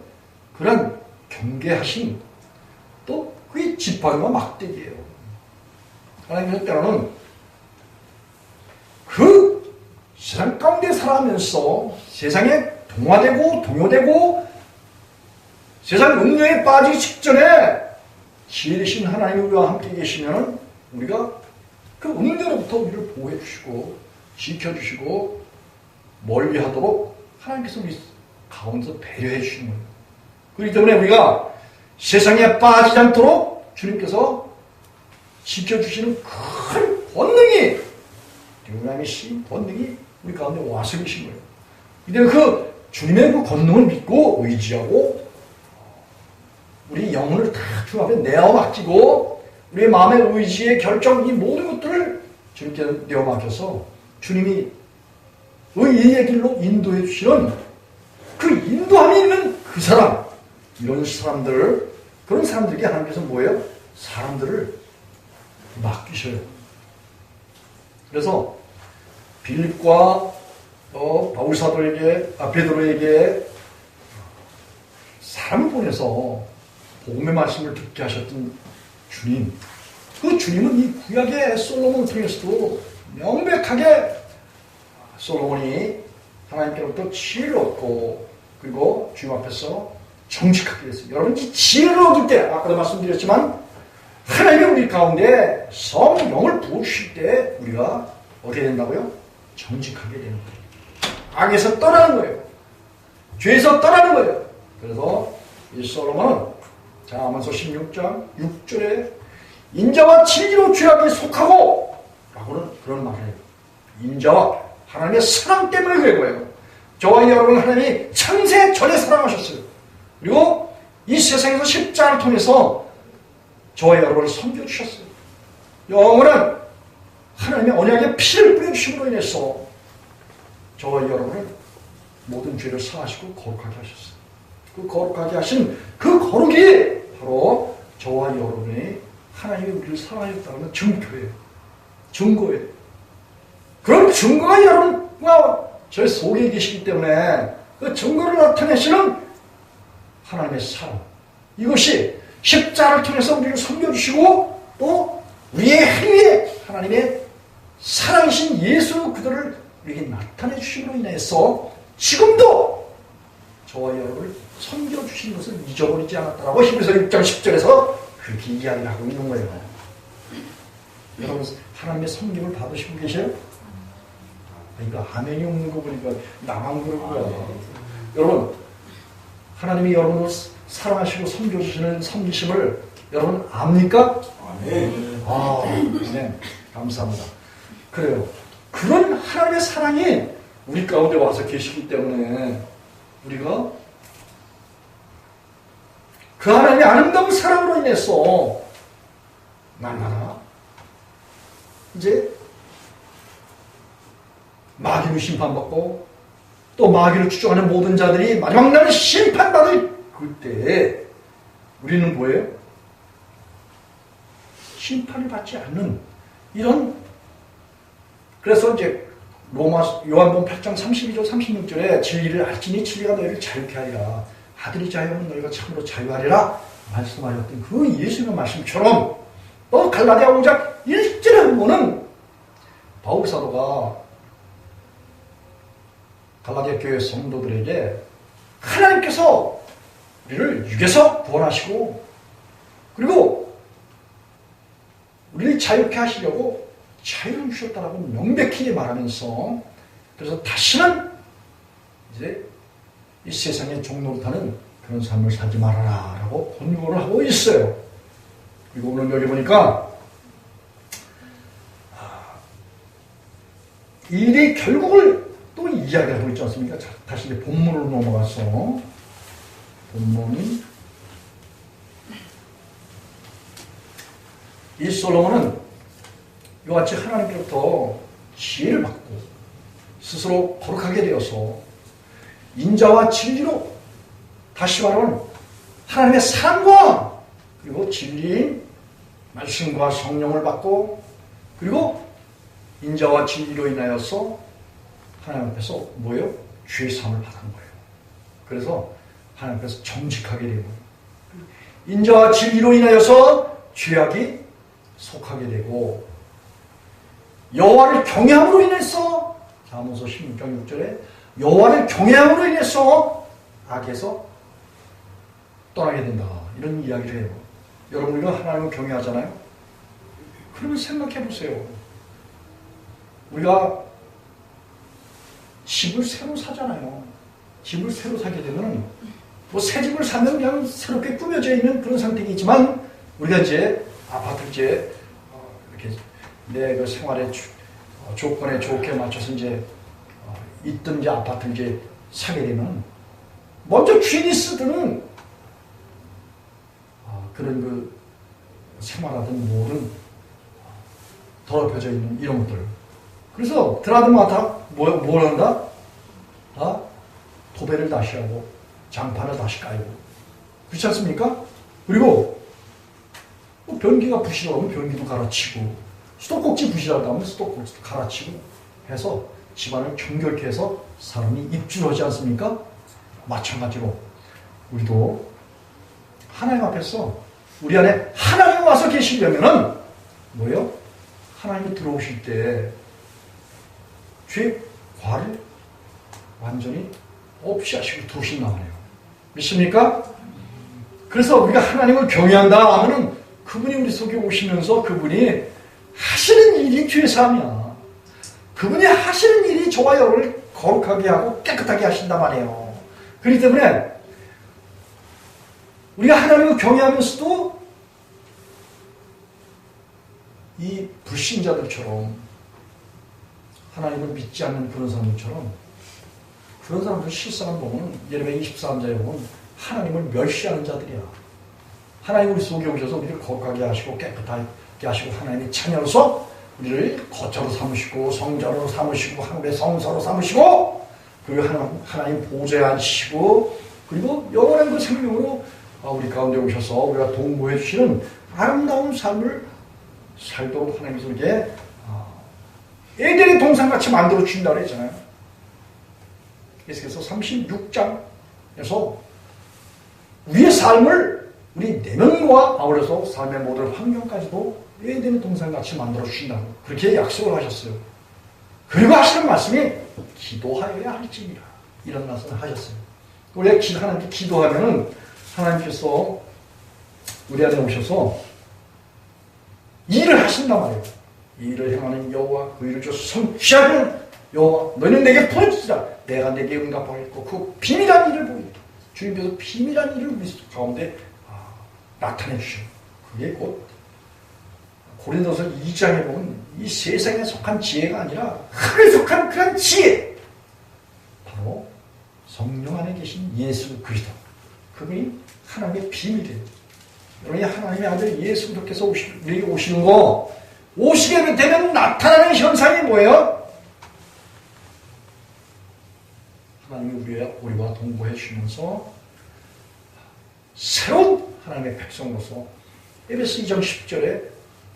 그런 경계하신 또 그게 지팡이와 막대기예요. 하나님께서 때로는 그 세상 가운데 살아가면서 세상에 동화되고 동요되고 세상 음료에 빠지기 직전에 지혜 되신 하나님이 우리와 함께 계시면 우리가 그 음료로부터 우리를 보호해 주시고 지켜주시고 멀리하도록 하나님께서 우리 가운데서 배려해 주시는 거예요. 그렇기 때문에 우리가 세상에 빠지지 않도록 주님께서 지켜주시는 큰 권능이 하나님의 권능이 우리 가운데 와서 계신 거예요. 근데 그 주님의 그 권능을 믿고 의지하고 우리 영혼을 다 주 앞에 내어 맡기고 우리의 마음의 의지의 결정 이 모든 것들을 주님께 내어 맡겨서 주님이 의의 길로 인도해 주시는 그 인도함이 있는 그 사람 이런 사람들을 그런 사람들에게 하나님께서 뭐예요? 사람들을 맡기셔요. 그래서 빌립과 바울 사도에게 베드로에게 사람을 보내서 복음의 말씀을 듣게 하셨던 주님, 그 주님은 이 구약의 솔로몬을 통해서도 명백하게 솔로몬이 하나님께로부터 지혜를 얻고 그리고 주님 앞에서 정직하게 됐어요. 여러분 이 지혜를 얻을 때 아까도 말씀드렸지만 하나님이 우리 가운데 성령을 부어주실 때 우리가 어떻게 된다고요? 정직하게 되는 거예요. 악에서 떠나는 거예요. 죄에서 떠나는 거예요. 그래서 이 솔로몬은 자, 아모스 16장 6절에 인자와 진리로 죄악에 속하고 라고는 그런 말을 해요. 인자와 하나님의 사랑 때문에 그래 거예요. 저와 여러분 하나님이 창세 전에 사랑하셨어요. 그리고 이 세상에서 십자가를 통해서 저와 여러분을 섬겨주셨어요. 영원한 하나님의 언약의 피를 뿌려주심으로 인해서 저와 여러분을 모든 죄를 사하시고 거룩하게 하셨어요. 그 거룩하게 하신 그 거룩이 바로 저와 여러분이 하나님이 우리를 사랑하셨다는 증표예요. 증거예요. 그런 증거가 여러분과 저의 속에 계시기 때문에 그 증거를 나타내시는 하나님의 사랑 이것이 십자가를 통해서 우리를 섬겨주시고 또 우리의 행위에 하나님의 사랑이신 예수 그들을 우리에게 나타내 주심으로 인해서 지금도 저와 여러분을 섬겨주신 것을 잊어버리지 않았다라고 히브리서 6장 10절에서 그렇게 이야기를 하고 있는 거예요. 여러분 하나님의 섬김을 받으시고 계세요? 그러니까 아멘이 없는 거 보니까 나만 그런 거야. 여러분 하나님이 여러분을 사랑하시고 섬겨주시는 섬기심을 여러분 압니까? 아멘. 네. 감사합니다. 그래요. 그런 하나님의 사랑이 우리 가운데 와서 계시기 때문에 우리가 그 하나님의 아름다운 사랑으로 인해서 날마다 이제 마귀로 심판받고 또 마귀를 추종하는 모든 자들이 마지막 날에 심판받을 그때 우리는 뭐예요? 심판을 받지 않는 이런 그래서 이제 요한복음 8장 32절 36절에 진리를 알지니 진리가 너희를 자유케 하리라 아들이 자유하면 너희가 참으로 자유하리라 말씀하셨던 그 예수님의 말씀처럼 또 갈라디아 5장 1절에 보면 바울 사도가 갈라디아 교회 성도들에게 하나님께서 우리를 육에서 구원하시고 그리고 우리를 자유케 하시려고 자유를 주셨다라고 명백히 말하면서 그래서 다시는 이제 이 세상의 종노릇하는 그런 삶을 살지 말아라 라고 권고를 하고 있어요. 그리고 오늘 여기 보니까 일이 결국을 또 이야기하고 있지 않습니까? 자, 다시 이제 본문으로 넘어가서 본문이 이 솔로몬은 이와 같이 하나님께로부터 지혜를 받고 스스로 거룩하게 되어서 인자와 진리로 다시 말하면 하나님의 사랑과 그리고 진리인 말씀과 성령을 받고 그리고 인자와 진리로 인하여서 하나님 앞에서 뭐예요? 죄 사함을 받은 거예요. 그래서 하나님 앞에서 정직하게 되고 인자와 진리로 인하여서 죄악이 속하게 되고 여호와를 경외함으로 인해서 아모스 16장 6절에 여호와를 경외함으로 인해서 악에서 떠나게 된다. 이런 이야기를 해요. 여러분 우리가 하나님을 경외하잖아요. 그러면 생각해 보세요. 우리가 집을 새로 사잖아요. 집을 새로 사게 되면 뭐 새 집을 사면 그냥 새롭게 꾸며져 있는 그런 상태이지만 우리가 이제 아파트를 이제 이렇게 내 그 생활의 조건에 좋게 맞춰서 이제 있던 이제 아파트를 이제 사게 되면 먼저 주인이 쓰던 그런 그 생활하던 모든 더럽혀져 있는 이런 것들. 그래서 드라마다 뭘 한다? 다 도배를 다시 하고 장판을 다시 깔고 그렇지 않습니까? 그리고 뭐 변기가 부실하면 변기도 갈아치고 수도꼭지 부실하다면 수도꼭지도 갈아치고 해서 집안을 정결케 해서 사람이 입주하지 않습니까? 마찬가지로 우리도 하나님 앞에서 우리 안에 하나님 와서 계시려면은 뭐예요? 하나님이 들어오실 때 죄 과를 완전히 없이 하시고 들어오신다고 해요. 믿습니까? 그래서 우리가 하나님을 경외한다 하면은 그분이 우리 속에 오시면서 그분이 하시는 일이 죄사함이야. 그분이 하시는 일이 저와 여러분을 거룩하게 하고 깨끗하게 하신단 말이에요. 그렇기 때문에 우리가 하나님을 경외하면서도 이 불신자들처럼 하나님을 믿지 않는 그런 사람들처럼 그런 사람들 실상을 보면 예레미야 23장에 보면 하나님을 멸시하는 자들이야. 하나님 우리 속에 오셔서 우리를 거룩하게 하시고 깨끗하게 하시고 하나님의 자녀로서 우리를 거처로 삼으시고 성자로 삼으시고 하늘의 성서로 삼으시고 그리고 하나님 보좌에 앉히시고 그리고 영원한 그 생명으로 우리 가운데 오셔서 우리가 동거해 주시는 아름다운 삶을 살도록 하나님께서 우리에게 에덴의 동산같이 만들어 주신다고 그랬잖아요. 그래서 36장에서 우리의 삶을 우리 내면과 아울러서 삶의 모든 환경까지도 에덴의 동산같이 만들어 주신다고 그렇게 약속을 하셨어요. 그리고 하시는 말씀이 기도하여야 할지니라 이런 말씀을 하셨어요. 우리가 하나님께 기도하면은 하나님께서 우리 안에 오셔서 일을 하신단 말이에요. 일을 행하는 여호와 그 일을 주서 성취하는 여호와 너희는 내게 부르짖으라 내가 내게 응답하겠고 그 비밀한 일을 보이리라. 주님께서 비밀한 일을 우리 가운데 나타내 주시오. 그게 곧 고린도서 2장에 보면 이 세상에 속한 지혜가 아니라 하늘에 속한 그런 지혜 바로 성령 안에 계신 예수 그리스도 그분이 하나님의 비밀이에요. 여러분이 하나님의 아들 예수 그리스도께서 우리에게 오시는 거 오시게 되면 나타나는 현상이 뭐예요? 하나님이 우리와 동거해 주시면서 새로운 하나님의 백성으로서 에베소 2장 10절에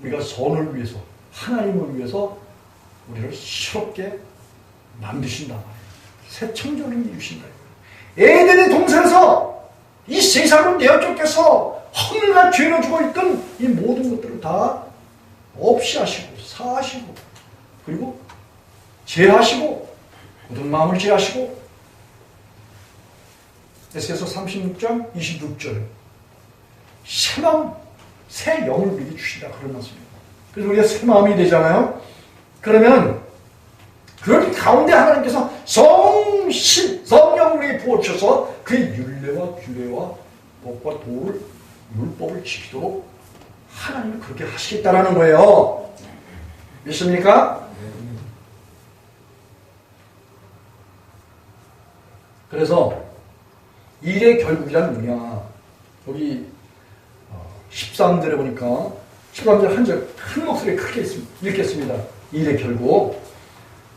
우리가 선을 위해서 하나님을 위해서 우리를 새롭게 만드신다. 새 청정을 이루신다. 에덴의 동산에서 이 세상으로 내어 쫓겨서 허물과 죄로 죽어있던 이 모든 것들을 다 없이 하시고 사하시고 그리고 제하시고 모든 마음을 제하시고 에스겔서 36장 26절 새 마음 새 영을 우리에게 주신다 그런 말씀입니다. 그래서 우리가 새 마음이 되잖아요. 그러면 그런 가운데 하나님께서 성령을 우리에게 부어주셔서 그의 율례와 규례와 법과 도를 율법을 지키도록 하나님이 그렇게 하시겠다라는 거예요. 믿습니까? 그래서 일의 결국이란 뭐냐? 여기 13절에 보니까 13절 한 절 큰 목소리에 크게 읽겠습니다. 일의 결국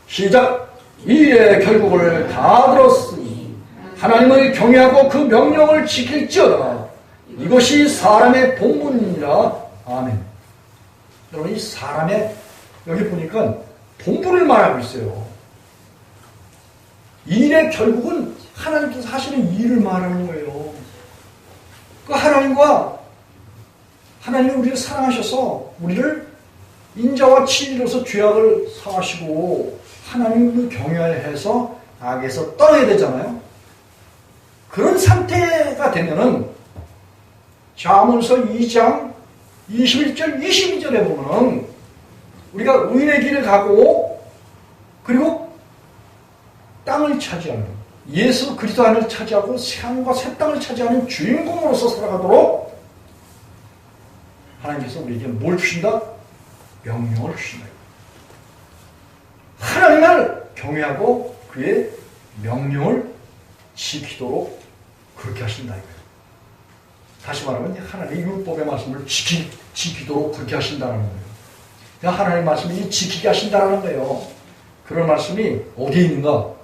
시작. 일의 결국을 다 들었으니 하나님을 경외하고 그 명령을 지킬지어다. 이것이 사람의 본분이니라. 아멘. 여러분 이 사람의 여기 보니까 본분을 말하고 있어요. 일의 결국은 하나님께서 하시는 일을 말하는 거예요. 그 하나님이 우리를 사랑하셔서 우리를 인자와 친리로서 죄악을 사하시고 하나님을 경외해서 악에서 떠나야 되잖아요. 그런 상태가 되면은 잠언서 2장 21절 22절에 보면은 우리가 의인의 길을 가고 그리고 땅을 차지하는 예수 그리스도 안을 차지하고 새하늘과 새 땅을 차지하는 주인공으로서 살아가도록 하나님께서 우리에게 뭘 주신다? 명령을 주신다. 하나님을 경외하고 그의 명령을 지키도록 그렇게 하신다. 다시 말하면 하나님의 율법의 말씀을 지키도록 그렇게 하신다는 거예요. 하나님의 말씀이 지키게 하신다는 거예요. 그런 말씀이 어디에 있는가?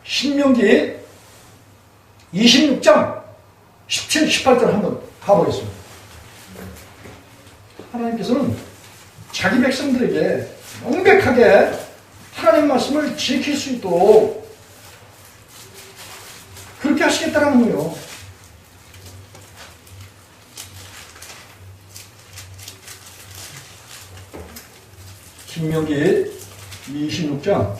신명기 26장 17, 18절 한번 가보겠습니다. 하나님께서는 자기 백성들에게 명백하게 하나님 말씀을 지킬 수 있도록 그렇게 하시겠다는 거예요. 신명기 26장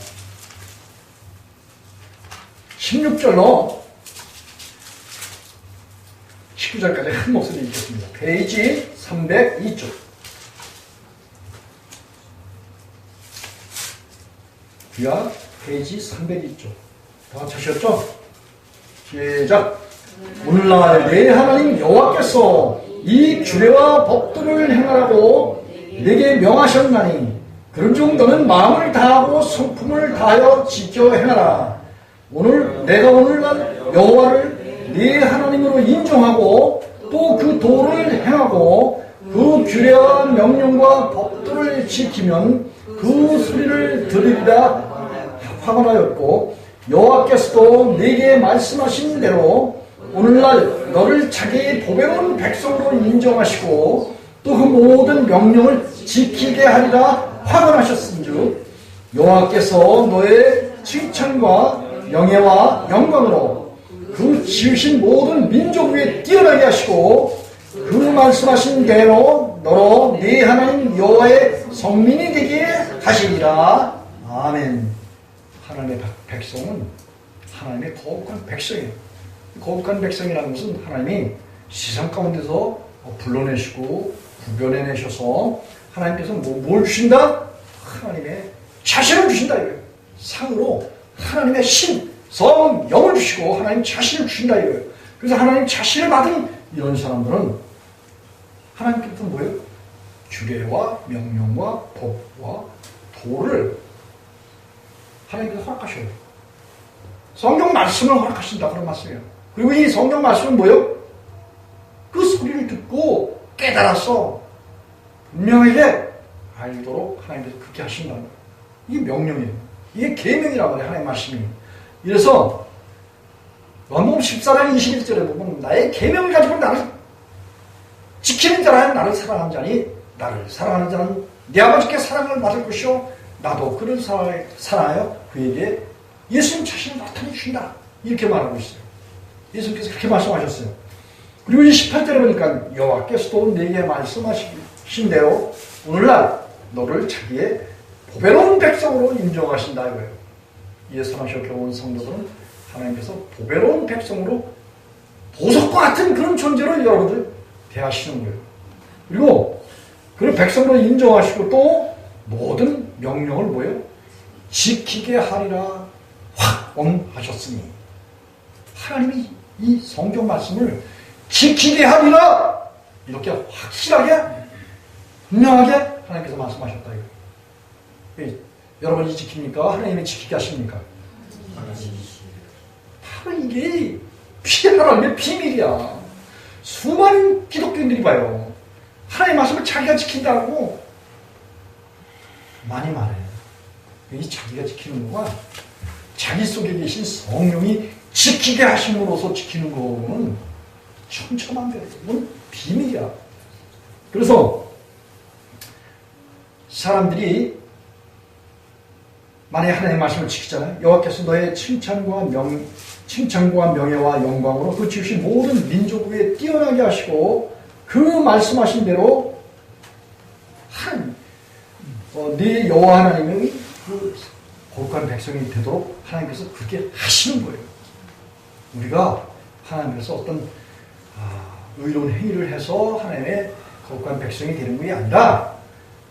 16절로 19절까지 한 목소리 읽겠습니다. 페이지 302쪽. 뒤야 페이지 302쪽. 다 찾으셨죠? 시작. 오늘날 내 하나님 여호와께서 이 규례와 법도를 행하라고 내게 명하셨나니 그런즉 너는 마음을 다하고 성품을 다하여 지켜 행하라. 내가 오늘날 여호와를 네 하나님으로 인정하고 또 그 도를 행하고 그 규례와 명령과 법도를 지키면 그 소리를 들으리라 하거나였고 여호와께서도 네게 말씀하신 대로 오늘날 너를 자기의 보배로운 백성으로 인정하시고 또 그 모든 명령을 지키게 하리라 화관하셨은즉 여호와께서 너의 칭찬과 영예와 영광으로 그 지으신 모든 민족 위에 뛰어나게 하시고 그 말씀하신 대로 너로 네 하나님 여호와의 성민이 되게 하시리라. 아멘. 하나님의 백성은 하나님의 거룩한 백성이에요. 거룩한 백성이라는 것은 하나님이 세상 가운데서 불러내시고 구별해내셔서 하나님께서 뭘 주신다? 하나님의 자신을 주신다 이거예요. 상으로 하나님의 신, 성, 영을 주시고 하나님 자신을 주신다 이거예요. 그래서 하나님 자신을 받은 이런 사람들은 하나님께서 뭐예요? 규례와 명령과 법과 도를 하나님께서 허락하셔요. 성경 말씀을 허락하신다 그런 말씀이에요. 그리고 이 성경 말씀은 뭐예요? 그 소리를 듣고 깨달아서 분명하게 알도록 하나님께서 그렇게 하신다는 거예요. 이게 명령이에요. 이게 계명이라고 해요. 하나님의 말씀이. 이래서 요한복음 14장 21절에 보면 나의 계명을 가지고 나를 지키는 자라야 나를 사랑하는 자니 나를 사랑하는 자는 내 아버지께 사랑을 받을 것이요 나도 그를 사랑하여 그에게 예수님 자신을 나타내 주신다. 이렇게 말하고 있어요. 예수님께서 그렇게 말씀하셨어요. 그리고 이 18절에 보니까 여호와께서도 내게 말씀하신 대로 오늘날 너를 자기의 보배로운 백성으로 인정하신다 이거예요. 예선하셔 겨운 성도들은 하나님께서 보배로운 백성으로 보석과 같은 그런 존재로 여러분들 대하시는 거예요. 그리고 그런 백성으로 인정하시고 또 모든 명령을 뭐예요? 지키게 하리라 확언하셨으니 하나님이 이 성경 말씀을 지키게 하리라 이렇게 확실하게 분명하게 하나님께서 말씀하셨다 이거예요. 여러분이 지킵니까? 하나님이 지키게 하십니까? 바로 이게 하나님의 비밀이야. 수많은 기독교인들이 봐요. 하나님의 말씀을 자기가 지킨다고 많이 말해요. 이 자기가 지키는 거가 자기 속에 계신 성령이 지키게 하심으로써 지키는 거는 천차만별이야. 이건 비밀이야. 그래서 사람들이 만약에 하나님의 말씀을 지키잖아요. 여호와께서 너의 칭찬과 명예와 영광으로 그 지으신 모든 민족 위에 뛰어나게 하시고 그 말씀하신 대로 네 여호와 하나님의 그 거룩한 백성이 되도록 하나님께서 그렇게 하시는 거예요. 우리가 하나님께서 어떤 의로운 행위를 해서 하나님의 거룩한 백성이 되는 것이 아니라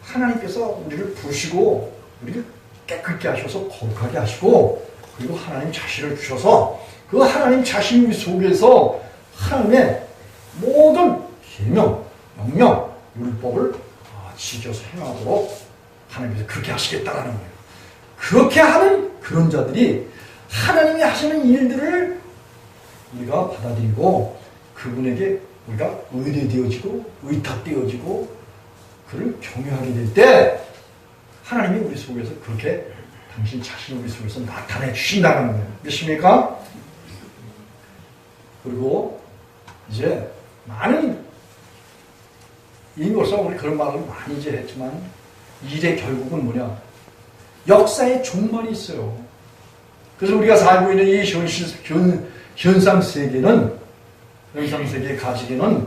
하나님께서 우리를 부르시고 우리를 깨끗게 하셔서 거룩하게 하시고 그리고 하나님 자신을 주셔서 그 하나님 자신 우리 속에서 하나님의 모든 계명, 명령, 율법을 지켜서 행하도록 하나님께서 그렇게 하시겠다라는 거예요. 그렇게 하는 그런 자들이 하나님이 하시는 일들을 우리가 받아들이고 그분에게 우리가 의뢰되어지고 의탁되어지고 그를 경외하게 될 때 하나님이 우리 속에서 그렇게 당신 자신이 우리 속에서 나타내 주신다는 거예요. 믿습니까? 그리고 이제 많은 이미 벌써 우리 그런 말을 많이 이제 했지만 일의 결국은 뭐냐? 역사의 종말이 있어요. 그래서 우리가 살고 있는 이 현상 세계는 현상 세계의 가지기는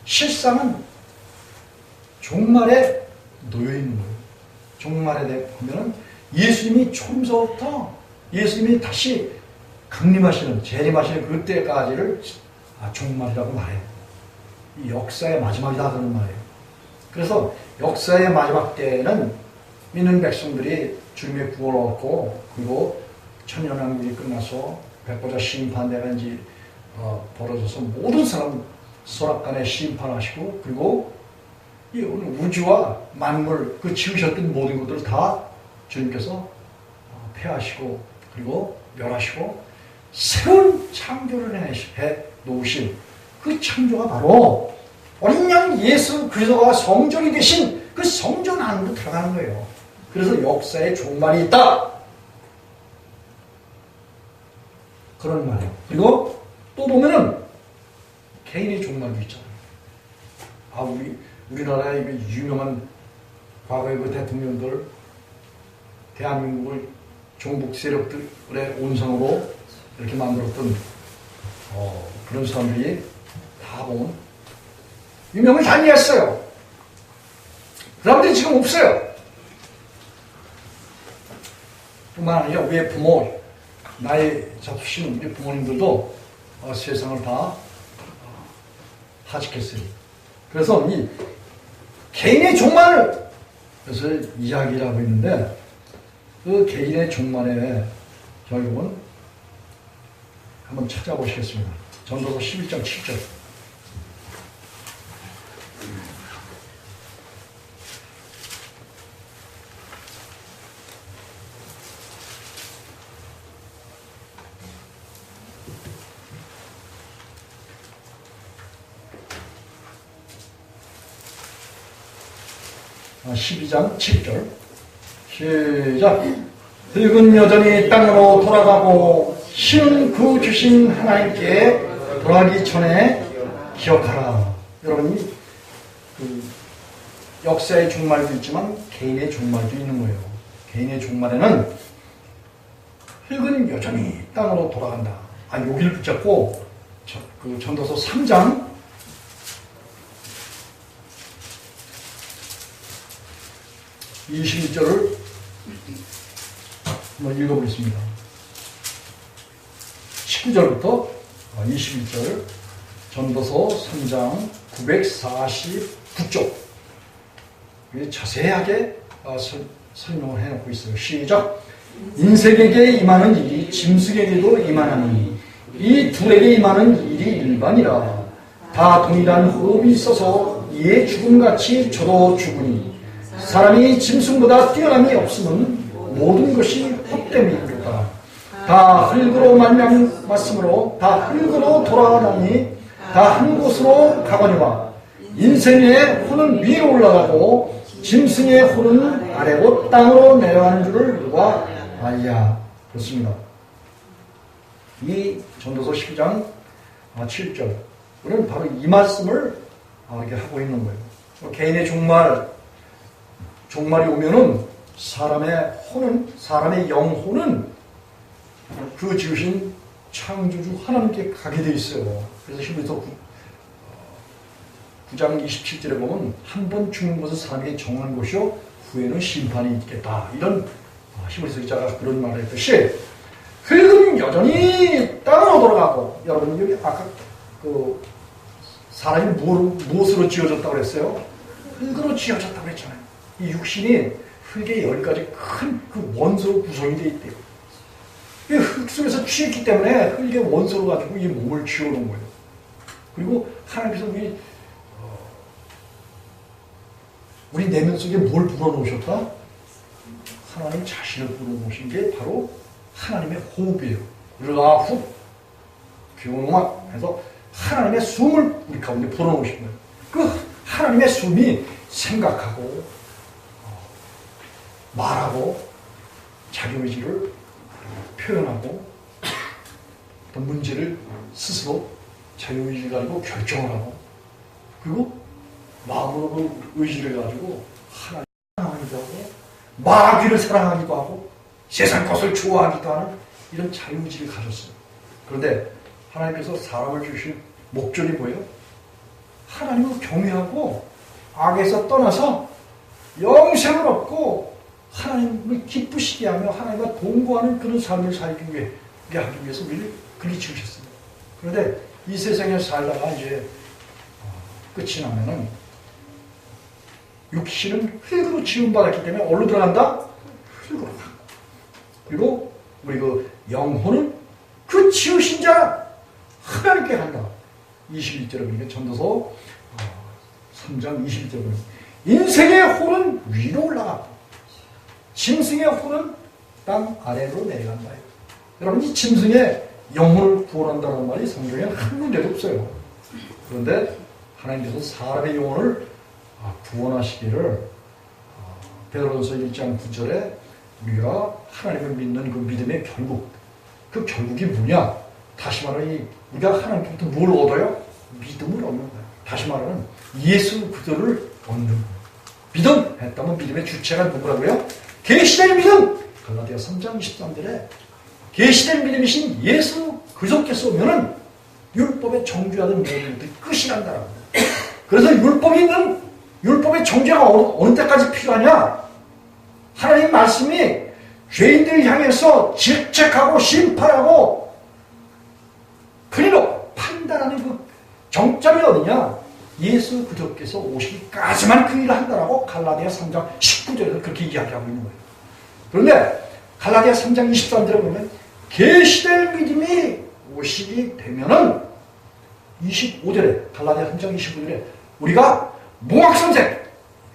실상은 종말에 놓여 있는 거예요. 종말에 보면은 예수님이 처음서부터 예수님이 다시 강림하시는 재림하시는 그때까지를 종말이라고 말해요. 이 역사의 마지막이다 그런 말이에요. 그래서 역사의 마지막 때는 믿는 백성들이 주님의 구원을 얻고 그리고 천년왕국이 끝나서 백보자 심판대가 이제 벌어져서 모든 사람 선악간에 심판하시고 그리고 이 우주와 만물 그 지으셨던 모든 것들을 다 주님께서 폐하시고 그리고 멸하시고 새로운 창조를 해 놓으신 그 창조가 바로 어린 양 예수 그리스도가 성전이 되신 그 성전 안으로 들어가는 거예요. 그래서 역사의 종말이 있다. 그런 말이에요. 그리고 또 보면은 개인의 종말도 있잖아요. 우리나라의 그 유명한 과거의 그 대통령들, 대한민국을 종북 세력들의 온상으로 이렇게 만들었던 그런 사람들이 다 보면 유명을 다니했어요. 그 사람들이 지금 없어요. 뿐만 아니라 우리의 부모, 나이 잡수신 우리 부모님들도 세상을 다 하직했어요. 그래서 이 개인의 종말을 그래서 이야기를 하고 있는데 그 개인의 종말의 결국은 한번 찾아보시겠습니다. 전도서 11장 7절. 아, 12장 7절. 시작. 흙은 여전히 땅으로 돌아가고 신은 그 주신 하나님께 돌아가기 전에 기억하라. 여러분이 그 역사의 종말도 있지만 개인의 종말도 있는 거예요. 개인의 종말에는 흙은 여전히 땅으로 돌아간다. 여기를 붙잡고 그 전도서 3장 21절을 한번 읽어보겠습니다. 19절부터 21절 전도서 3장 949쪽 자세하게 설명을 해놓고 있어요. 시작. 인색에게 임하는 일이 짐승에게도 임하나니 이 둘에게 임하는 일이 일반이라. 다 동일한 호흡이 있어서 이에 죽음같이 저도 죽으니 사람이 짐승보다 뛰어남이 없으면 모든 것이 헛됨이니라. 다 흙으로 말미암았으므로 다 흙으로 돌아가니 다 한 곳으로 가거니와 인생의 혼은 위로 올라가고 짐승의 혼은 아래로 땅으로 내려가는 줄을 누가 알랴. 그렇습니다. 이 전도서 12장 7절은 바로 이 말씀을 이렇게 하고 있는 거예요. 개인의 종말이 오면은 사람의 영혼은 그 지으신 창조주 하나님께 가게 돼 있어요. 그래서 히브리서 9장 27절에 보면 한 번 죽는 것은 사람에게 정한 것이요 후에는 심판이 있겠다. 이런 히브리서 기자가 그런 말을 했듯이 흙은 여전히 땅으로 돌아가고, 여러분 여기 아까 그 사람이 무엇으로 지어졌다고 그랬어요? 흙으로 지어졌다고 그랬잖아요. 이 육신이 흙의 10가지 큰 그 원소로 구성이 되어 있대요. 이 흙 속에서 취했기 때문에 흙의 원소로 가지고 이 몸을 지어놓은 거예요. 그리고 하나님께서 우리 내면 속에 뭘 불어넣으셨다? 하나님 자신을 불어넣으신 게 바로 하나님의 호흡이에요. 르아후, 교노마 해서 하나님의 숨을 우리 가운데 불어넣으신 거예요. 그 하나님의 숨이 생각하고 말하고 자기 의지를 표현하고 어떤 문제를 스스로 자기 의지를 가지고 결정을 하고, 그리고 마음으로 그 의지를 가지고 하나님을 사랑하기도 하고 마귀를 사랑하기도 하고 세상 것을 좋아하기도 하는 이런 자유의지를 가졌어요. 그런데 하나님께서 사람을 주신 목적이 뭐예요? 하나님을 경외하고 악에서 떠나서 영생을 얻고 하나님을 기쁘시게 하며 하나님과 동거하는 그런 삶을 살기 하기 위해서 우리를 그리 지으셨습니다. 그런데 이 세상에 살다가 이제 끝이 나면은 육신은 흙으로 지음받았기 때문에 어디로 들어간다? 흙으로 가고, 그리고 우리 그 영혼은 그 지으신 자 하나님께 간다. 21절에 보니까 전도서 3장 21절에 보니까 인생의 혼은 위로 올라가고 짐승의 혼은 땅 아래로 내려간다. 여러분, 이 짐승의 영혼을 구원한다는 말이 성경에 한 군데도 없어요. 그런데 하나님께서 사람의 영혼을 구원하시기를 베드로전서 1장 9절에 우리가 하나님을 믿는 그 믿음의 결국, 그 결국이 뭐냐? 다시 말하면 우리가 하나님께부터 뭘 얻어요? 믿음을 얻는 거예요. 다시 말하면 예수 그리스도를 얻는 거예요. 믿음 했다면 믿음의 주체가 누구라고요? 계시된 믿음. 갈라디아 3장 23절에 계시된 믿음이신 예수 그리스도께서 오면은 율법의 정죄하던 모든 것들이 끝이 난다라고. 그래서 율법의 정죄가 어느 때까지 필요하냐? 하나님 말씀이 죄인들을 향해서 질책하고 심판하고 그리로 판단하는 그 정점이 어디냐? 예수 그리스도께서 오시기까지만 그 일을 한다라고 갈라디아 3장 19절에서 그렇게 이야기하고 있는 거예요. 그런데 갈라디아 3장 23절에 보면 계시될 믿음이 오시게 되면은 25절에 갈라디아 3장 25절에 우리가 몽학선생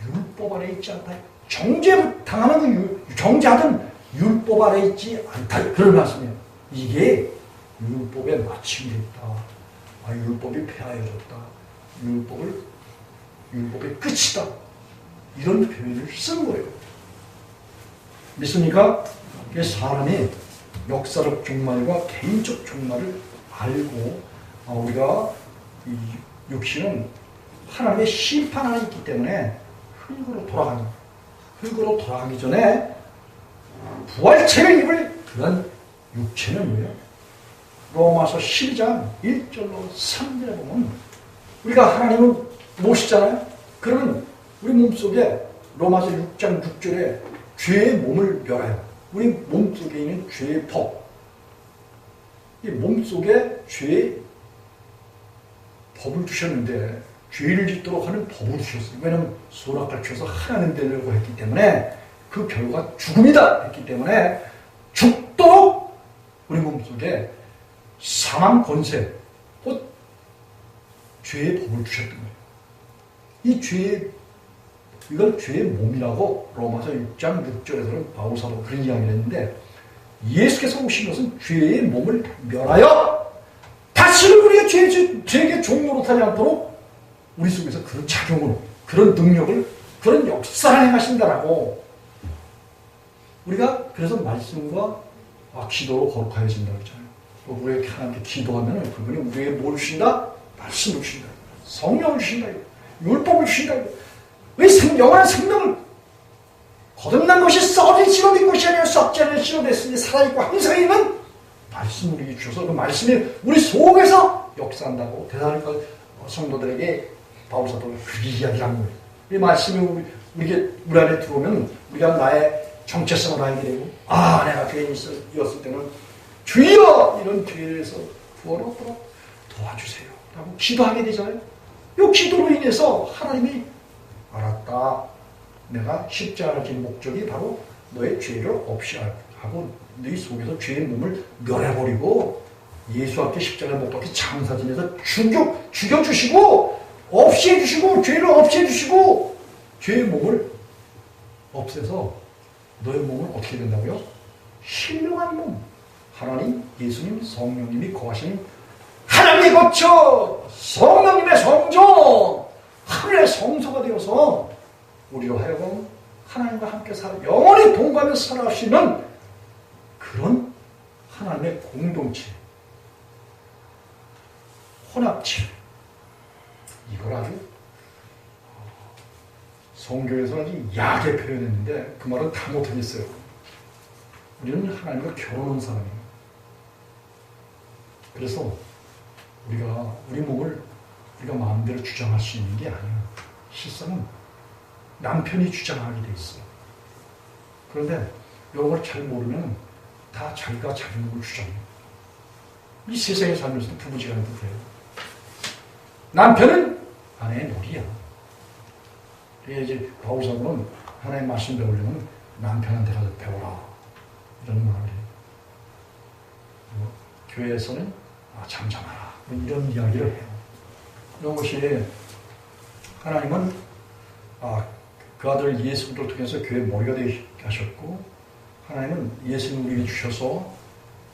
율법 아래 있지 않다. 정죄당하는 그 정죄하던 율법 아래 있지 않다. 그런 말씀이에요. 이게 율법에 마침됐다. 율법이 폐하여졌다. 율법의 끝이다. 이런 표현을 쓴 거예요. 믿습니까? 사람이 역사적 종말과 개인적 종말을 알고 우리가 이 육신은 하나님의 심판 안에 있기 때문에 흙으로 돌아가기 전에 부활체를 입을 그런 육체는 뭐예요? 로마서 12장 1절로 3절에 보면 우리가 하나님을 모시잖아요. 그러면 우리 몸속에 로마서 6장 6절에 죄의 몸을 멸하여 우리 몸속에 있는 죄의 법, 이 몸속에 죄의 법을 주셨는데 죄를 짓도록 하는 법을 주셨어요. 왜냐하면 소락가르쳐서 하나님 되려고 했기 때문에 그 결과가 죽음이다 했기 때문에 죽도록 우리 몸속에 사망 권세, 곧 죄의 법을 주셨던 거예요. 이걸 죄의 몸이라고 로마서 6장 6절에서는 바울 사도가 그런 이야기를 했는데, 예수께서 오신 것은 죄의 몸을 멸하여 다시는 우리가 죄에게 종노릇하지 않도록 우리 속에서 그런 작용을, 그런 능력을, 그런 역사를 행하신다라고. 우리가 그래서 말씀과 기도로 거룩하여진다고 했잖아요. 우리가 하나님께 기도하면 그분이 우리에게 뭘 주신다? 말씀을 주신다. 성령을 주신다. 율법을 주신다. 왜 영원한 생명을 거듭난 것이 썩은 씨로된 것이 아니라 썩지 않은 씨로 됐으니 살아있고 항상 있는 말씀을 우리에게 주셔서 그 말씀이 우리 속에서 역사한다고 대단한 성도들에게 바울 사도가 그렇게 이야기하는 거예요. 이 말씀이 우리 안에 들어오면 우리가 나의 정체성을 알게 되고, 내가 죄인이었을 때는 주여 이런 죄에서 구원을 얻도록 도와주세요 라고 기도하게 되잖아요. 이 기도로 인해서 하나님이 알았다, 내가 십자가를 진 목적이 바로 너의 죄를 없이 하고 너희 속에서 죄의 몸을 멸해버리고 예수 앞에 십자가를 못 박혀 장사진에서 죽여주시고 없이 해주시고 죄를 없이 해주시고 죄의 몸을 없애서 너의 몸은 어떻게 된다고요? 신령한 몸, 하나님, 예수님, 성령님이 거하시는 하나님의 거처, 성령님의 성전, 하늘의 성소가 되어서 우리로 하여금 하나님과 함께 영원히 동거하며 살아갈 수 있는 그런 하나님의 공동체, 혼합체, 이걸 아주 성경에서는 아주 야하게 표현했는데 그 말은 다 못하겠어요. 우리는 하나님과 결혼한 사람이에요. 그래서 우리 몸을 우리가 마음대로 주장할 수 있는 게 아니에요. 실상은 남편이 주장하게 돼 있어요. 그런데 이런 걸 잘 모르면 다 자기가 자기 몸을 주장해요. 이 세상에 살면서도 부부지간에도 그래요. 남편은 아내의 놀이야. 이제 바울 사도는 하나님 말씀 배우려면 남편한테 가서 배워라 이런 말을 해요. 교회에서는 잠잠하라 이런 이야기를 해요. 이런 것이 하나님은 그 아들 예수 그리스도를 통해서 교회 머리가 되게 하셨고, 하나님은 예수님 우리에게 주셔서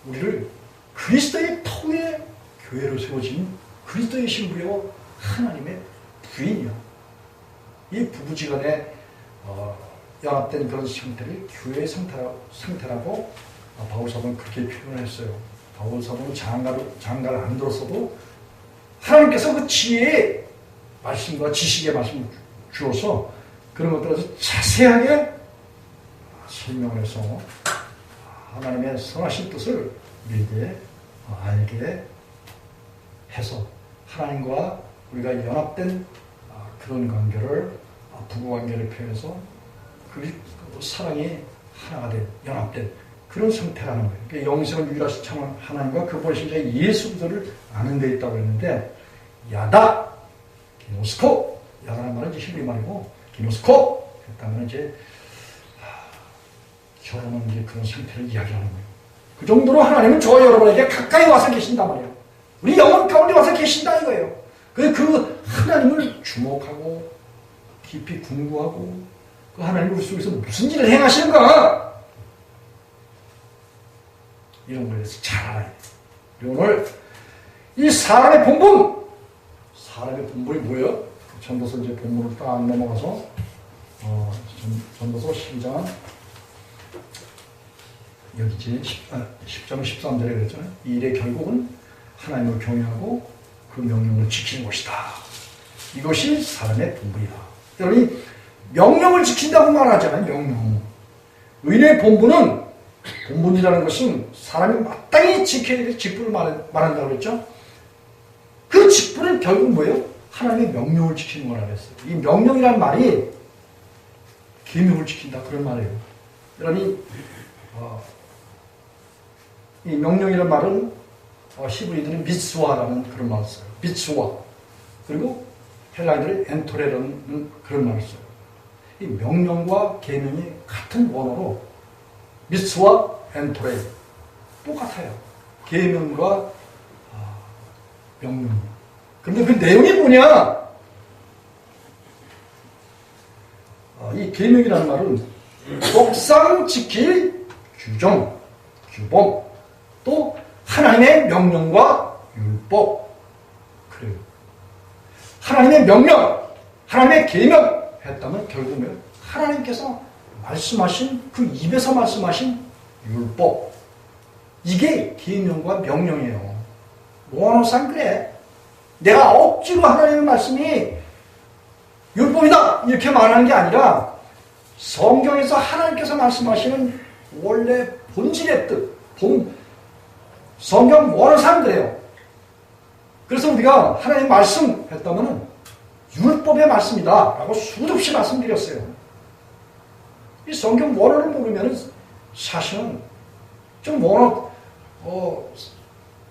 우리를 그리스도의 터에 교회로 세워진 그리스도의 신부여 하나님의 부인이야. 이 부부지간에 연합된 그런 상태를 교회의 상태라고 바울 사도는 그렇게 표현했어요. 바울 사도는 장가를 안 들었어도 하나님께서 그 지혜의 말씀과 지식의 말씀을 주어서 그런 것들을 자세하게 설명을 해서 하나님의 선하신 뜻을 우리에게 알게 해서 하나님과 우리가 연합된 그런 관계를, 부부관계를 표현해서 그 사랑이 하나가 된, 연합된 그런 상태라는 거예요. 그러니까 영생을 유일하신 참 하나님과 그 보시는 예수 그리스도를 아는 데 있다고 했는데, 야다, 기노스코, 야다는 말은 이제 히브리 말이고, 기노스코 했다면 이제 결혼은 이제 그런 상태를 이야기하는 거예요. 그 정도로 하나님은 저 여러분에게 가까이 와서 계신단 말이에요. 우리 영혼 가운데 와서 계신다 이거예요. 그 하나님을 주목하고 깊이 궁구하고 그 하나님 우리 속에서 무슨 일을 행하시는가 이런 거에 대해서 잘 알아야 돼요. 오늘 이 사람의 본분이 뭐예요? 전도서 이제 본문을 딱 넘어가서 전도서 12장 여기 이제 10장 13절에 그랬잖아요. 이 일의 결국은 하나님을 경외하고 그 명령을 지키는 것이다. 이것이 사람의 본분이다. 여러분이 명령을 지킨다고 말하잖아요. 명령. 의인의 본분이라는 것은 사람이 마땅히 지켜야 될 직분을 말한다고 그랬죠. 그 직분은 결국 뭐예요? 하나님의 명령을 지키는 거라 그랬어요. 이 명령이란 말이 계명을 지킨다 그런 말이에요. 여러분이 이 명령이란 말은 히브리들은 미츠와라는 그런 말을 써요. 미츠와. 그리고 헬라인들은 엔토레라는 그런 말을 써요. 이 명령과 계명이 같은 원어로 미츠와 엔토레 똑같아요. 계명과 명령. 그런데 그 내용이 뭐냐? 이 계명이라는 말은 똑상 지킬 규정, 규범, 또 하나님의 명령과 율법. 그래요. 하나님의 명령, 하나님의 계명 했다면 결국은 하나님께서 말씀하신 그 입에서 말씀하신 율법. 이게 계명과 명령이에요. 원어상 그래. 내가 억지로 하나님의 말씀이 율법이다 이렇게 말하는 게 아니라 성경에서 하나님께서 말씀하시는 원래 본질의 뜻, 성경 원어상 그래요. 그래서 우리가 하나님 말씀했다면 율법의 말씀이다 라고 수도 없이 말씀드렸어요. 이 성경 원어를 모르면 사실은 좀 원어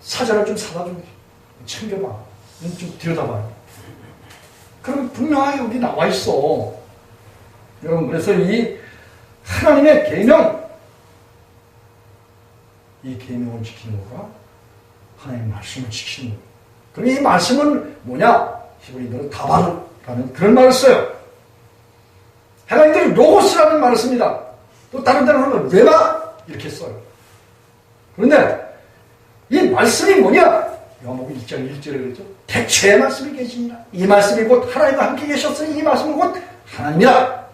사전을 좀 사다 좀 챙겨봐. 좀 들여다봐요. 그럼 분명하게 여기 나와 있어. 여러분, 그래서 이 하나님의 계명, 이 계명을 지키는 거가 하나님의 말씀을 지키는 거예요. 그럼 이 말씀은 뭐냐? 히브리인들은 다바르라는 그런 말을 써요. 헬라인들은 로고스라는 말을 씁니다. 또 다른 데는 하면 레마 이렇게 써요. 그런데 이 말씀이 뭐냐? 요한복음 1장 1절에 그랬죠. 태초의 말씀이 계시니라. 이 말씀이 곧 하나님과 함께 계셨으니 이 말씀은 곧 하나님이라.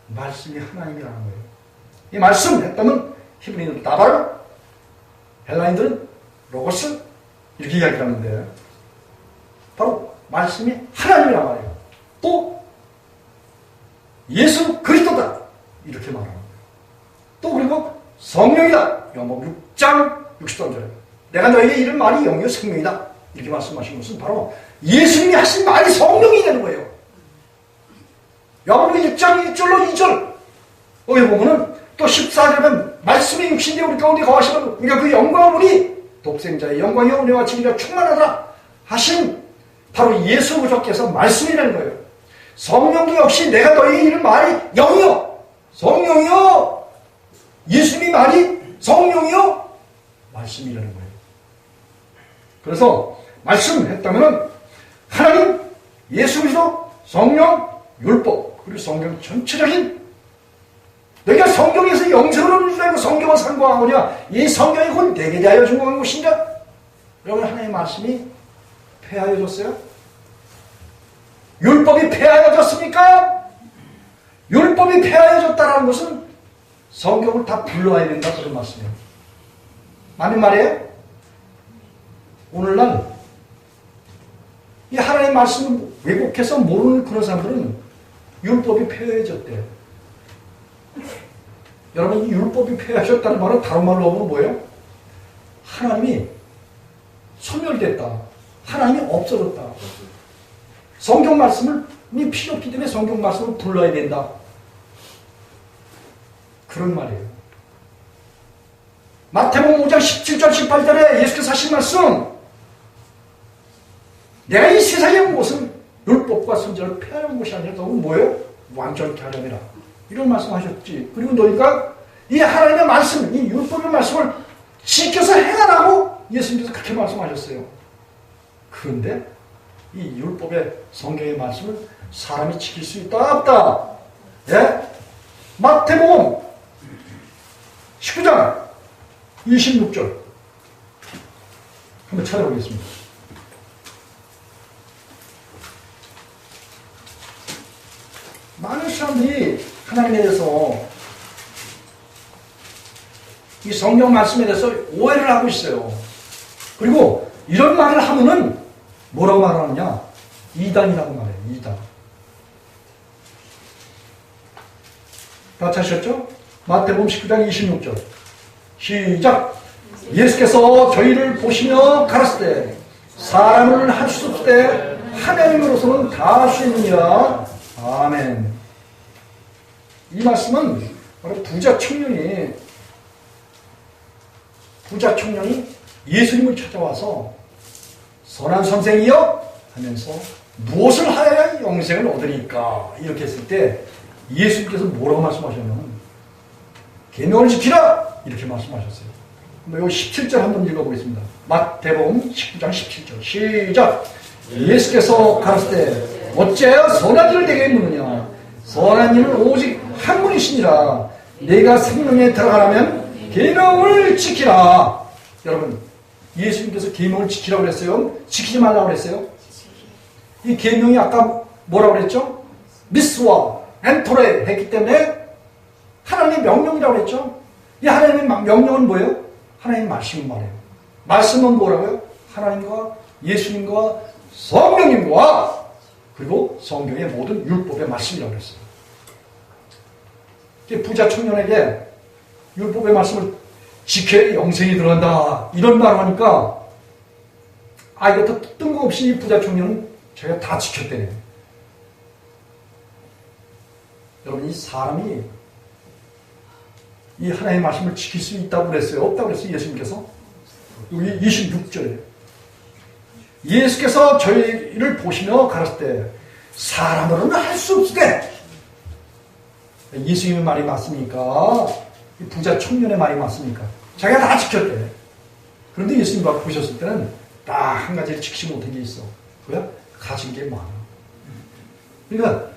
말씀이 하나님이라는 거예요. 이 말씀 했다면 히브리인들은 다바르, 헬라인들은 로고스 이렇게 이야기하는데 바로 말씀이 하나님이란 말이에요. 또 예수 그리스도다 이렇게 말하는 거예요. 또 그리고 성령이다. 요한복음 6장 63절에 내가 너에게 이른 말이 영이요 생명이다 이렇게 말씀하신 것은 바로 예수님이 하신 말이 성령이 되는 거예요. 요한복음 1장 1절로 2절 거기 보면은 또 14절은 말씀이 육신되어 우리 가운데 거하시면 우리가 그 영광을 보니 독생자의 영광이 은혜와 진리가 충만하다 하신 바로 예수 그리스도께서 말씀이라는 거예요. 성령도 역시 내가 너희에게 이른 말이 영이요 성령이요 예수님이 말이 성령이요 말씀이라는 거예요. 그래서 말씀했다면 하나님, 예수 그리스도, 성령, 율법 그리고 성경 전체적인 너희가 성경에서 영생을 얻는 줄 알고 성경을 상고하오냐 이 성경이 곧 내게 대하여 준공한 것인가? 여러분 하나님의 말씀이 폐하여졌어요? 율법이 폐하여졌습니까? 율법이 폐하여졌다는 것은 성경을 다 불러와야 된다 그런 말씀이에요. 맞는 말이에요? 오늘날 이 하나님의 말씀을 왜곡해서 모르는 그런 사람들은 율법이 폐하여졌대요. 여러분 이 율법이 폐하여졌다는 말은 다른 말로 하면 뭐예요? 하나님이 소멸됐다. 하나님이 없어졌다. 성경 말씀이 필요 없기 때문에 성경 말씀을 불러야 된다. 그런 말이에요. 마태복음 5장 17절 18절에 예수께서 하신 말씀 내가 이 세상에 온 것은 율법과 선지자를 폐하는 것이 아니라 너는 뭐예요? 완전케 하려니라. 이런 말씀하셨지. 그리고 너희가 이 하나님의 말씀, 이 율법의 말씀을 지켜서 행하라고 예수님께서 그렇게 말씀하셨어요. 그런데 이 율법의 성경의 말씀을 사람이 지킬 수 있다 없다. 예? 마태복음 19장 26절 한번 찾아보겠습니다. 많은 사람들이 하나님에 대해서 이 성경 말씀에 대해서 오해를 하고 있어요. 그리고 이런 말을 하면은 뭐라고 말하느냐? 이단이라고 말해요. 이단. 다 찾으셨죠? 마태복음 19장 26절 시작. 예수께서 저희를 보시며 가라사대 때 사람을 할 수 없을 때 하나님으로서는 다 할 수 있느니라. 아멘. 이 말씀은 바로 부자 청년이 예수님을 찾아와서 선한 선생이여 하면서 무엇을 하여야 영생을 얻으니까 이렇게 했을 때 예수님께서 뭐라고 말씀하셨냐면 계명을 지키라 이렇게 말씀하셨어요. 여기 17절 한번 읽어보겠습니다. 마태복음 19장 17절 시작. 예수께서 가라사대 어찌하여 선한 일을 내게 묻느냐 선한 일은 오직 한 분이시니라. 내가 생명에 들어가려면 계명을 지키라. 여러분 예수님께서 계명을 지키라고 그랬어요? 지키지 말라고 그랬어요? 이 계명이 아까 뭐라고 그랬죠? 미스와 엔토레 했기 때문에 하나님의 명령이라고 그랬죠? 이 하나님의 명령은 뭐예요? 하나님의 말씀인 말이에요. 말씀은 뭐라고요? 하나님과 예수님과 성령님과 그리고 성경의 모든 율법의 말씀이라고 그랬어요. 부자 청년에게 율법의 말씀을 지켜야 영생이 들어간다 이런 말을 하니까 이것도 뜬금없이 부자 청년은 제가 다 지켰대요. 여러분, 이 사람이 이 하나님의 말씀을 지킬 수 있다고 그랬어요? 없다고 그랬어요? 예수님께서? 여기 26절에 예수께서 저희를 보시며 가르칠 때 사람으로는 할 수 없으되, 예수님의 말이 맞습니까? 이 부자 청년의 말이 맞습니까? 자기가 다 지켰대. 그런데 예수님 보셨을 때는 딱 한 가지를 지키지 못한 게 있어. 뭐야? 가진 게 많아. 그러니까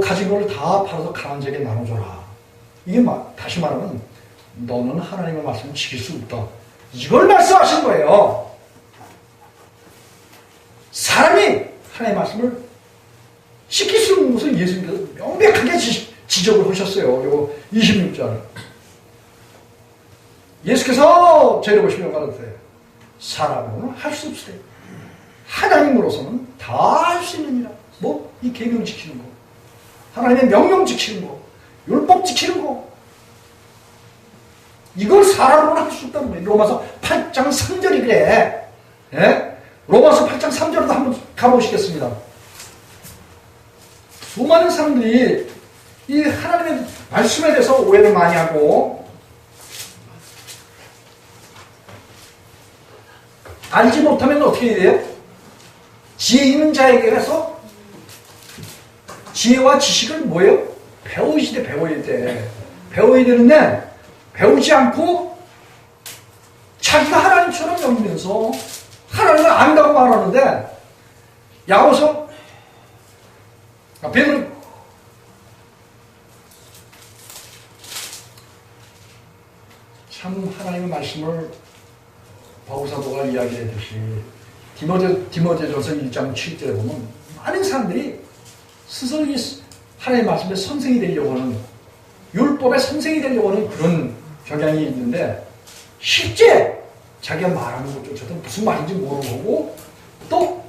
가진 걸 다 팔아서 가난한 자에게 나눠줘라. 이게 다시 말하면 너는 하나님의 말씀을 지킬 수 없다. 이걸 말씀하신 거예요. 사람이 하나님의 말씀을 지킬 수 없는 것을 예수님께서 명백하게 지적을 하셨어요. 요 26절. 예수께서 저희를 보시며 가르치되 사람으로는 할 수 없으되 하나님으로서는 다 할 수 있느니라. 뭐? 이 계명 지키는 거, 하나님의 명령 지키는 거, 율법 지키는 거, 이걸 사람으로는 할 수 없다는 거예요. 로마서 8장 3절이 그래. 예? 로마서 8장 3절도 한번 가보시겠습니다. 수많은 사람들이 이 하나님의 말씀에 대해서 오해를 많이 하고 알지 못하면 어떻게 해야 돼요? 지혜 있는 자에게 가서 지혜와 지식을 뭐예요? 배워야 돼. 배워야 되는데 배우지 않고 자기가 하나님처럼 여기면서 하나님을 안다고 말하는데, 야고보서 베드로 참 하나님의 말씀을 바울 사도가 이야기했듯이 디모데전서 1장 7절에 보면 많은 사람들이 스스로 이 하나님의 말씀의 선생이 되려고 하는, 율법의 선생이 되려고 하는 그런 경향이 있는데, 실제 자기가 말하는 것조차도 무슨 말인지 모르고 또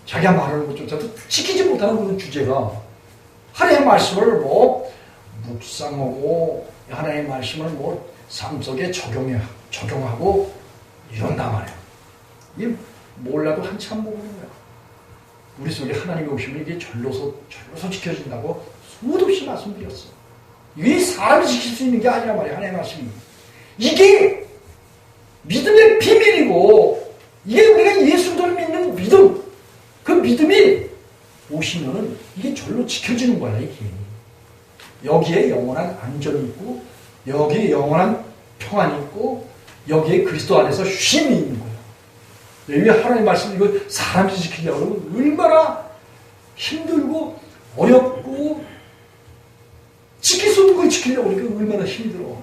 자기가 말하는 것조차도 지키지 못하는 그런 주제가, 하나님의 말씀을 묵상하고 하나님의 말씀을 삶 속에 적용하고 이런단 말이에요. 이게 몰라도 한참 모르는 거야. 우리 속에 하나님이 오시면 이게 절로서 지켜진다고 수도 없이 말씀드렸어. 이게 사람이 지킬 수 있는 게 아니라 말이야. 하나님의 말씀이. 이게 믿음의 비밀이고, 이게 우리가 예수를 믿는 믿음, 그 믿음이 오시면은 이게 절로 지켜지는 거야. 이게 여기에 영원한 안전이 있고, 여기에 영원한 평안이 있고, 여기에 그리스도 안에서 쉼이 있는 거야. 왜 하나님의 말씀 이거 사람이 지키려고 하면 얼마나 힘들고 어렵고, 지킬 수 없는 걸 지키려고 하니까 얼마나 힘들어.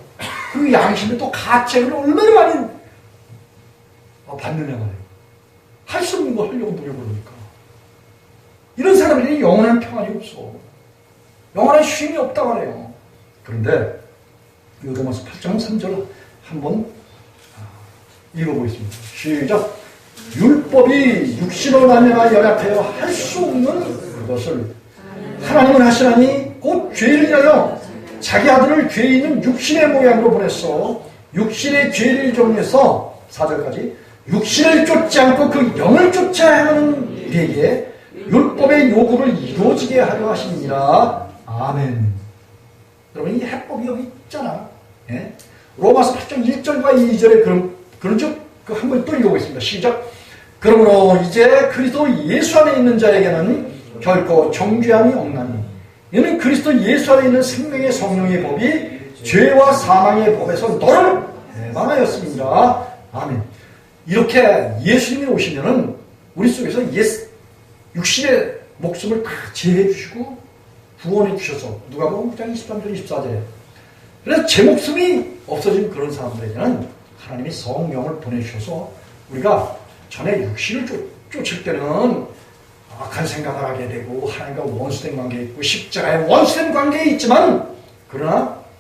그 양심에 또 가책을 얼마나 많이 받느냐 말이에요. 할 수 없는 거 하려고 노력을 하니까. 이런 사람들이 영원한 평안이 없어. 영원한 쉼이 없다고 하네요. 그런데 로마서 8장 3절 한번 읽어보겠습니다. 시작. 율법이 육신으로 나타나 연약하여 할 수 없는 그것을 하나님은 하시나니 곧 죄를 위하여 자기 아들을 죄 있는 육신의 모양으로 보냈어. 육신의 죄를 정리해서 4절까지 육신을 쫓지 않고 그 영을 쫓아야 하는 우리에게 율법의 요구를 이루어지게 하려 하시니라. 아멘. 여러분, 이 해법이 여기 있잖아. 예? 로마서 8장 1절과 2절에 그런 쪽 한번 또 읽어보겠습니다. 시작. 그러므로 이제 그리스도 예수 안에 있는 자에게는 결코 정죄함이 없나니, 이는 그리스도 예수 안에 있는 생명의 성령의 법이 죄와 사망의 법에서 너를 해방하였습니다. 아멘. 이렇게 예수님이 오시면은 우리 속에서 육신의 목숨을 다 제해해 주시고 구원해 주셔서, 누가복음 9장 23절 24절에 그래서 제 목숨이 없어진 그런 사람들에게는 하나님이 성령을 보내주셔서 우리가 전에 육신을 쫓을 때는 악한 생각을 하게 되고 하나님과 원수된 관계에 있고 십자가에 원수된 관계에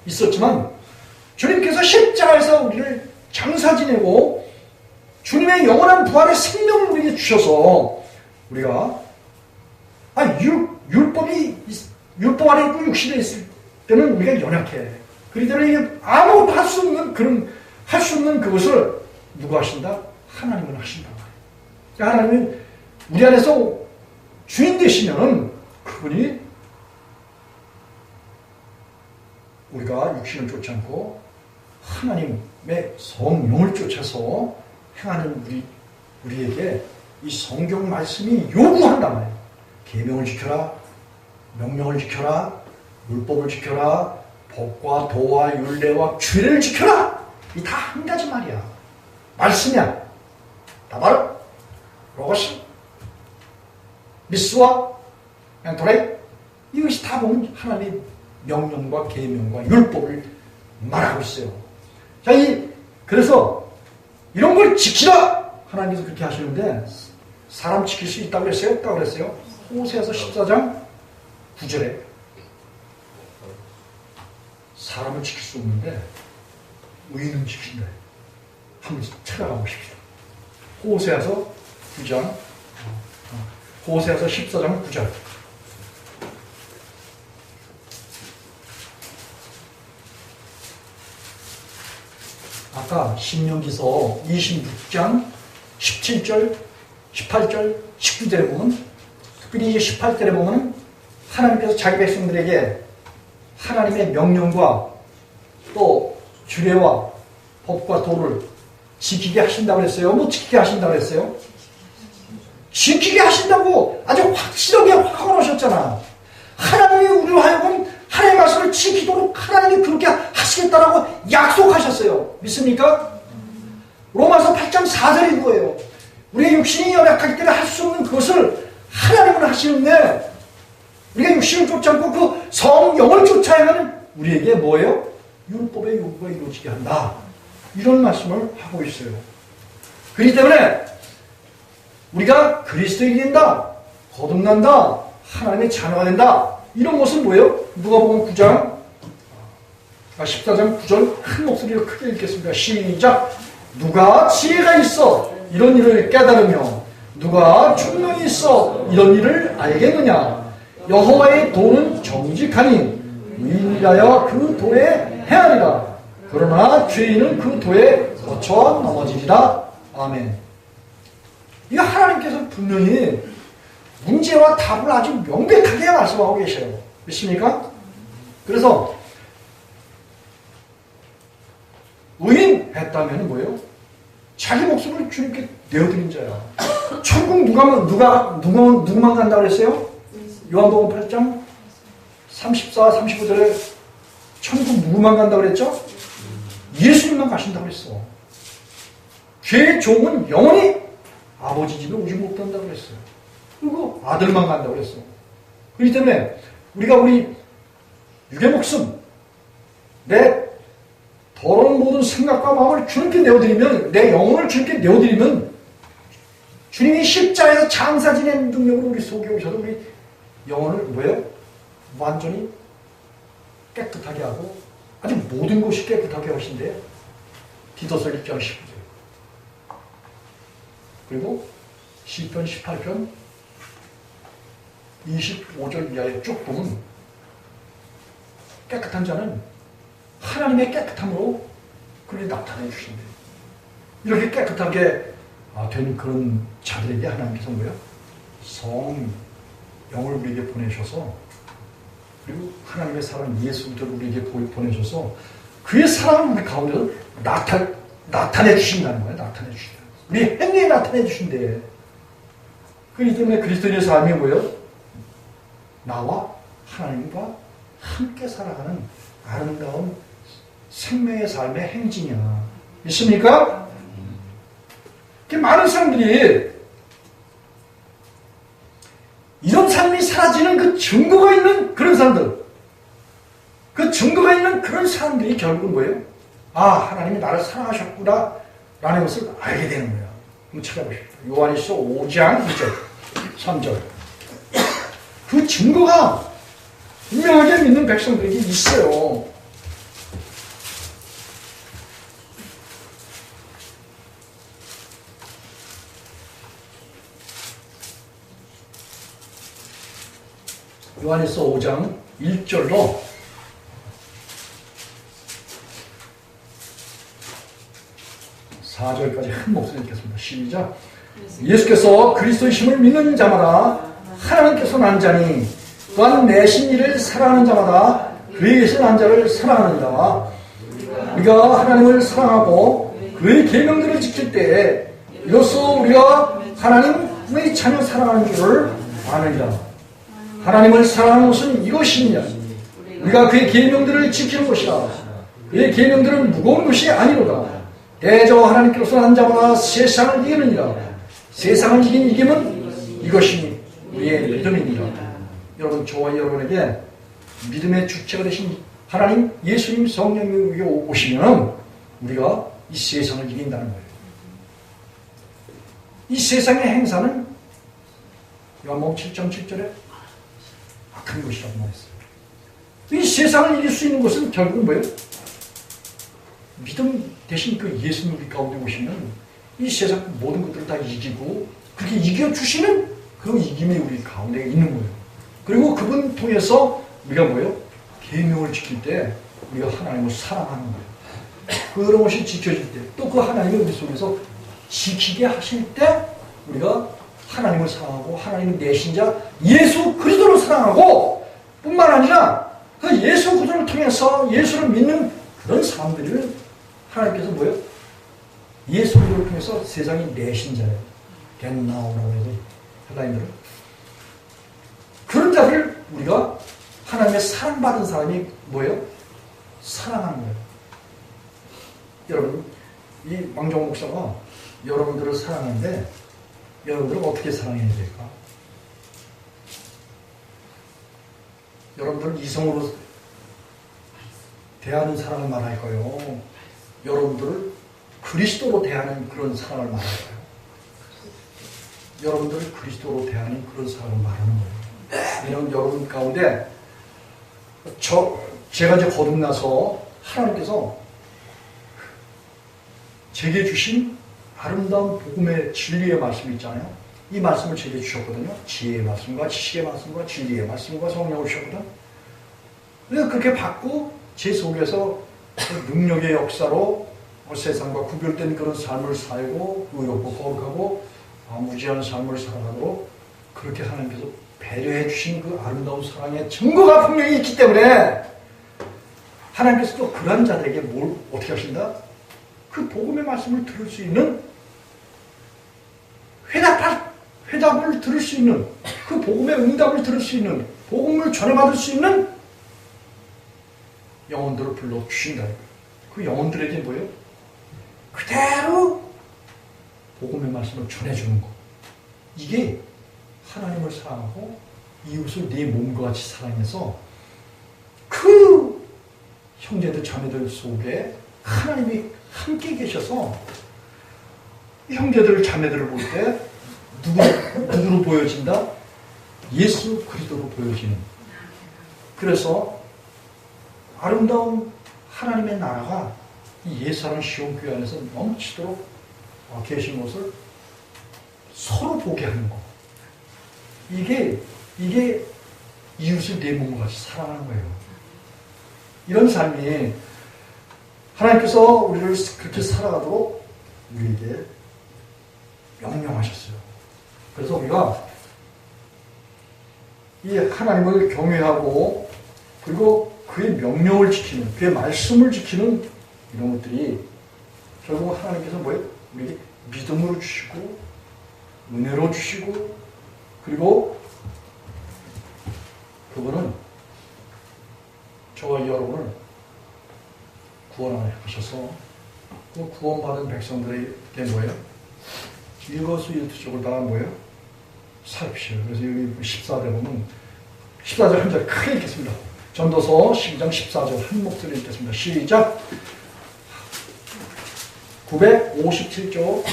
있었지만 주님께서 십자가에서 우리를 장사 지내고 주님의 영원한 부활의 생명을 우리에게 주셔서 우리가 율법 안에 있고 육신에 있을 때는 우리가 연약해. 그렇기 때문에 이게 아무것도 할 수 없는 그것을 누가 하신다? 하나님은 하신다. 하나님은 우리 안에서 주인 되시면은 그분이 우리가 육신을 쫓지 않고 하나님의 성령을 쫓아서 행하는 우리에게 이 성경 말씀이 요구한단 말이에요. 계명을 지켜라, 명령을 지켜라, 율법을 지켜라, 법과 도와 율례와 규례를 지켜라. 이 다 한 가지 말이야. 말씀이야. 다 바로 로고스, 미스와 엔토레, 이것이 다 보면 하나님의 명령과 계명과 율법을 말하고 있어요. 자, 그래서 이런 걸 지키라! 하나님께서 그렇게 하시는데 사람 지킬 수 있다고 그랬어요? 없다고 그랬어요? 호세아서 14장 9절에 사람을 지킬 수 없는데 의인은 지킨다. 한번 찾아가 보십시오. 호세아서 9장, 호세아서 14장 9절. 아까 신명기서 26장 17절, 18절, 19절에 보면, 특별히 이제 18절에 보면 하나님께서 자기 백성들에게 하나님의 명령과 또 규례와 법과 도를 지키게 하신다고 그랬어요? 뭐 지키게 하신다고 그랬어요? 지키게 하신다고 아주 확실하게 확언 하셨잖아. 하나님이 우리로 하여금 하나님의 말씀을 지키도록 하나님이 그렇게 하시겠다라고 약속하셨어요. 믿습니까? 로마서 8장 4절인 거예요. 우리의 육신이 연약하기 때문에 할 수 없는 그것을 하나님은 하시는데 우리가 육신을 쫓지 않고 그 성령을 쫓아야만 우리에게 뭐예요? 율법의 요구가 이루어지게 한다. 이런 말씀을 하고 있어요. 그렇기 때문에 우리가 그리스도인이 된다, 거듭난다, 하나님의 자녀가 된다, 이런 것은 뭐예요? 누가복음 9장 14장 9절 큰 목소리로 크게 읽겠습니다. 시작. 누가 지혜가 있어 이런 일을 깨달으며 누가 총명이 있어 이런 일을 알겠느냐. 여호와의 도는 정직하니 의인이라여 그 도에 행하리라. 그러나 죄인은 그 도에 거쳐 넘어지리라. 아멘. 이거 하나님께서 분명히 문제와 답을 아주 명백하게 말씀하고 계셔요. 믿습니까? 그래서 의인 했다면 뭐예요? 자기 목숨을 주님께 내어드린 자야. 천국 누구만 간다고 그랬어요? 요한복음 8장 34, 35절에 천국 누구만 간다고 그랬죠? 예수님만 가신다고 그랬어. 죄의 종은 영원히 아버지 집에 오지 못한다고 그랬어요. 그리고 아들만 간다고 그랬어. 그렇기 때문에 우리 육의 목숨, 내 더러운 모든 생각과 마음을 주님께 내어드리면, 내 영혼을 주님께 내어드리면 주님이 십자가에서 장사 지낸 능력으로 우리 속에 오셔서 우리 영혼을 뭐예요? 완전히 깨끗하게 하고 아주 모든 것이 깨끗하게 하신대요. 디도서 1장 19절. 그리고 시편 18편 25절 이하에 쭉 보면 깨끗한 자는 하나님의 깨끗함으로 그를 나타내 주신대요. 이렇게 깨끗하게 된 그런 자들에게 하나님께서 뭐예요? 성령을 우리에게 보내셔서, 그리고 하나님의 사랑 예수 그리스도를 우리에게 보내셔서 그의 사랑을 우리 가운데서 나타내 주신다는 거예요. 나타내 주신다. 우리 행위에 나타내 주신대. 그렇기 때문에 그리스도인의 삶이 뭐예요? 나와 하나님과 함께 살아가는 아름다운 생명의 삶의 행진이야. 믿습니까? 많은 사람들이 이런 삶이 사라지는 그 증거가 있는 그런 사람들, 그 증거가 있는 그런 사람들이 결국은 뭐예요? 하나님이 나를 사랑하셨구나 라는 것을 알게 되는 거예요. 한번 찾아보십시오. 요한일서 5장 2절 3절. 그 증거가 분명하게 믿는 백성들에게 있어요. 요한일서 5장 1절로 4절까지 한 목소리 읽겠습니다. 시작. 예수께서 그리스도이심을 믿는 자마다 하나님께서 난 자니 또한 내신 이를 사랑하는 자마다 그에 계신 난 자를 사랑하느니라. 우리가 하나님을 사랑하고 그의 계명들을 지킬 때에 이로써 우리가 하나님의 자녀 사랑하는 줄을 아느니라. 하나님을 사랑하는 것은 이것이니라. 우리가 그의 계명들을 지키는 것이라. 그의 계명들은 무거운 것이 아니로다. 대저 하나님께로서 난 자마다 세상을 이기느니라. 세상을 이긴 이김은 이것이 우리의 믿음이니라. 여러분, 저와 여러분에게 믿음의 주체가 되신 하나님, 예수님, 성령님이 오시면 우리가 이 세상을 이긴다는 거예요. 이 세상의 행사는 요한복음 7.7절에 악한 것이라고 말했어요. 이 세상을 이길 수 있는 것은 결국은 뭐예요? 믿음 대신 그 예수님 우리 가운데 오시면 이 세상 모든 것들을 다 이기고 그렇게 이겨주시는 그 이김이 우리 가운데 있는 거예요. 그리고 그분 통해서 우리가 뭐예요? 계명을 지킬 때 우리가 하나님을 사랑하는 거예요. 그런 것이 지켜질 때 또 그 하나님이 우리 속에서 지키게 하실 때 우리가 하나님을 사랑하고 하나님의 내신자 예수 그리스도를 사랑하고 뿐만 아니라 그 예수 그리스도를 통해서 예수를 믿는 그런 사람들을 하나님께서 뭐예요? 예수 그리스도를 통해서 세상의 내신자예요. 겟나오라고 해서 헬라인들은 그런 자를 우리가 하나님의 사랑받은 사람이 뭐예요? 사랑하는 거예요. 여러분, 이 왕정호 목사가 여러분들을 사랑하는데 여러분들은 어떻게 사랑해야 될까? 여러분들은 이성으로 대하는 사랑을 말할까요? 여러분들을 그리스도로 대하는 그런 사랑을 말할까요? 여러분들을 그리스도로 대하는 그런 사랑을 말하는 거예요. 왜냐하면 여러분 가운데 제가 이제 거듭나서 하나님께서 제게 주신 아름다운 복음의 진리의 말씀이 있잖아요. 이 말씀을 제게 주셨거든요. 지혜의 말씀과 지식의 말씀과 진리의 말씀과 성령을 주셨거든. 그래서 그렇게 받고 제 속에서 능력의 역사로 세상과 구별된 그런 삶을 살고 의롭고 거룩하고 무지한 삶을 살아가도록 그렇게 하나님께서 배려해 주신 그 아름다운 사랑의 증거가 분명히 있기 때문에 하나님께서 또 그런 자들에게 뭘 어떻게 하신다? 그 복음의 말씀을 들을 수 있는 회답을 들을 수 있는 그 복음의 응답을 들을 수 있는 복음을 전해받을 수 있는 영혼들을 불러주신다. 그 영혼들에게 뭐예요? 그대로 복음의 말씀을 전해주는 거. 이게 하나님을 사랑하고 이웃을 내 몸과 같이 사랑해서 그 형제들 자매들 속에 하나님이 함께 계셔서 형제들 자매들을 볼 때 누구로 보여진다? 예수 그리스도로 보여지는. 그래서 아름다운 하나님의 나라가 이 예수라는 시온교회 안에서 넘치도록 계신 것을 서로 보게 하는 거. 이게 이웃을 내 몸과 같이 사랑하는 거예요. 이런 삶이 하나님께서 우리를 그렇게 살아가도록 우리에게 명령하셨어요. 그래서 우리가 이 하나님을 경외하고 그리고 그의 명령을 지키는, 그의 말씀을 지키는 이런 것들이 결국 하나님께서 뭐예요? 우리에게 믿음으로 주시고 은혜로 주시고 그리고 그분은 저와 여러분을 구원하셔서 그 구원받은 백성들에게 뭐예요? 일거수일투족을 다 뭐예요? 살피셔요. 그래서 여기 14절 보면 14절 한 절 크게 읽겠습니다. 전도서 12장 14절 한 목소리 읽겠습니다. 시작! 957조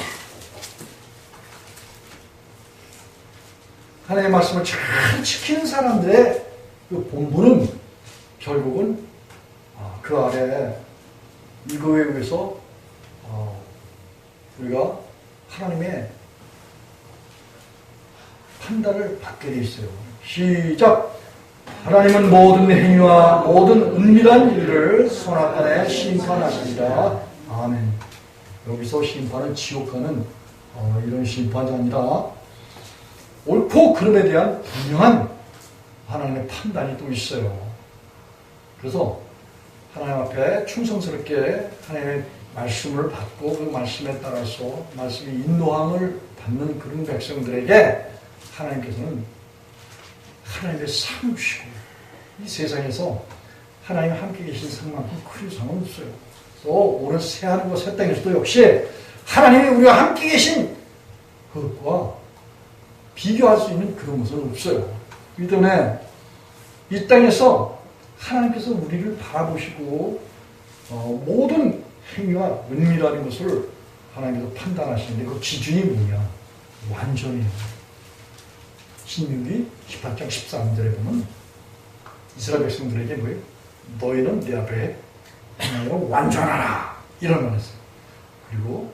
하나님의 말씀을 잘 지키는 사람들의 그 본분은 결국은 그 아래 이거에 의해서 우리가 하나님의 판단을 받게 돼 있어요. 시작! 하나님은 모든 행위와 모든 은밀한 일을 선악간에 심판하시리라. 아멘. 여기서 심판은 지옥 가는 이런 심판이 아니라 옳고 그름에 대한 분명한 하나님의 판단이 또 있어요. 그래서 하나님 앞에 충성스럽게 하나님의 말씀을 받고 그 말씀에 따라서 말씀의 인도함을 받는 그런 백성들에게 하나님께서는 하나님의 상을 주시고, 이 세상에서 하나님 함께 계신 상만큼 큰 상은 없어요. 또 오늘 새하늘과 새 땅에서도 역시 하나님이 우리와 함께 계신 그것과 비교할 수 있는 그런 것은 없어요. 이 때문에 이 땅에서 하나님께서 우리를 바라보시고 모든 행위와 은밀한 것을 하나님께서 판단하시는데 그 기준이 뭐냐? 완전해요. 신명기 18장 13절에 보면 이스라엘 백성들에게 뭐예요? 너희는 내 앞에 하나님으로 완전하라, 이런 말 했어요. 그리고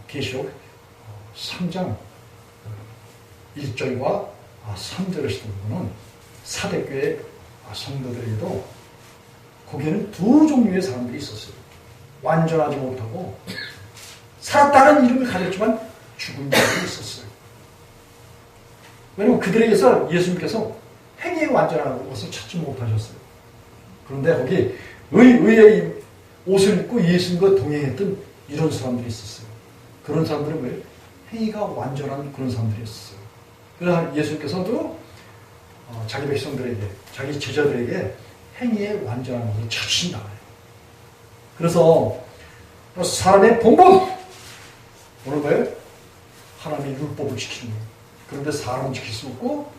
계시록 3장 1절과 3절에서 보면 사대교회 성도들에게도 거기에는 두 종류의 사람들이 있었어요. 완전하지 못하고 살았다는 이름을 가졌지만 죽은 자들이 있었어요. 왜냐하면 그들에게서 예수님께서 행위에 완전한 것을 찾지 못하셨어요. 그런데 거기 의의 옷을 입고 예수님과 동행했던 이런 사람들이 있었어요. 그런 사람들은 뭐예요? 행위가 완전한 그런 사람들이었어요. 그래서 예수님께서도 자기 백성들에게, 자기 제자들에게 행위에 완전한 것을 찾으신다. 그래서 사람의 본분, 오늘 뭐예요? 하나님의 율법을 지키는 거예요. 그런데 사람은 지킬 수 없고,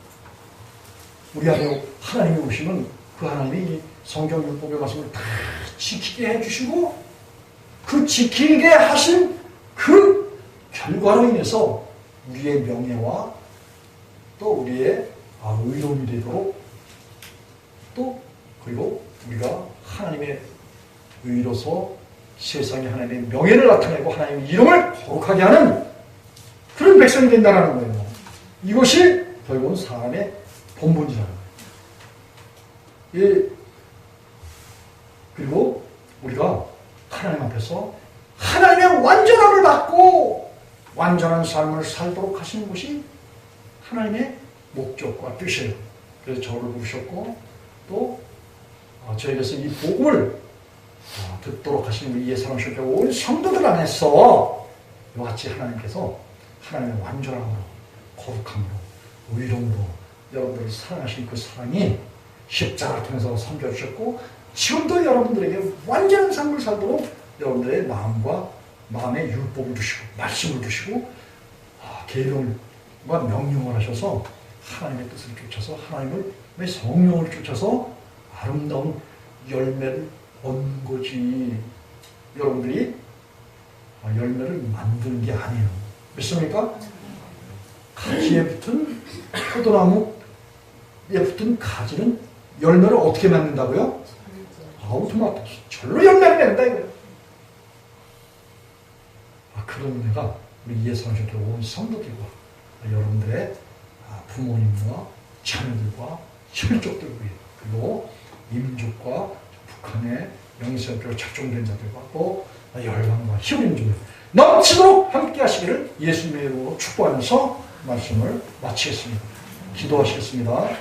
우리 안에 하나님이 오시면 그 하나님이 성경 율법의 말씀을 다 지키게 해주시고, 그 지키게 하신 그 결과로 인해서 우리의 명예와 또 우리의 의로움이 되도록, 또 그리고 우리가 하나님의 의로서 세상에 하나님의 명예를 나타내고 하나님의 이름을 거룩하게 하는 그런 백성이 된다는 거예요. 이것이 결국은 사람의 본분이라는 거예요. 예. 그리고 우리가 하나님 앞에서 하나님의 완전함을 받고 완전한 삶을 살도록 하시는 것이 하나님의 목적과 뜻이에요. 그래서 저를 부르셨고 또 저에게서 이 복음을 듣도록 하시는 우리 예사랑식과 온 성도들 안에서 이와 같이 하나님께서 하나님의 완전함으로, 거룩함으로, 의로움으로 여러분들을 사랑하신 그 사랑이 십자가를 통해서 섬겨주셨고, 지금도 여러분들에게 완전한 삶을 살도록 여러분들의 마음과 마음의 율법을 주시고 말씀을 주시고 계명과 명령을 하셔서 하나님의 뜻을 쫓아서 하나님의 성령을 쫓아서 아름다운 열매를 얻는 거지, 여러분들이 열매를 만드는 게 아니에요. 믿습니까? 가지에 붙은 포도나무에 붙은 가지는 열매를 어떻게 맺는다고요? 아우토마토 절로 열매를 맺는다 이거예요. 그런 은혜가 우리 예수님께 온 성도들과 여러분들의 부모님과 자녀들과 혈족들과 그리고 민족과 북한의 영세교로 작정된 자들과 또 열방과 희원인들 넘치도록 함께 하시기를 예수님의 이름으로 축복하면서 말씀을 마치겠습니다. 기도하시겠습니다.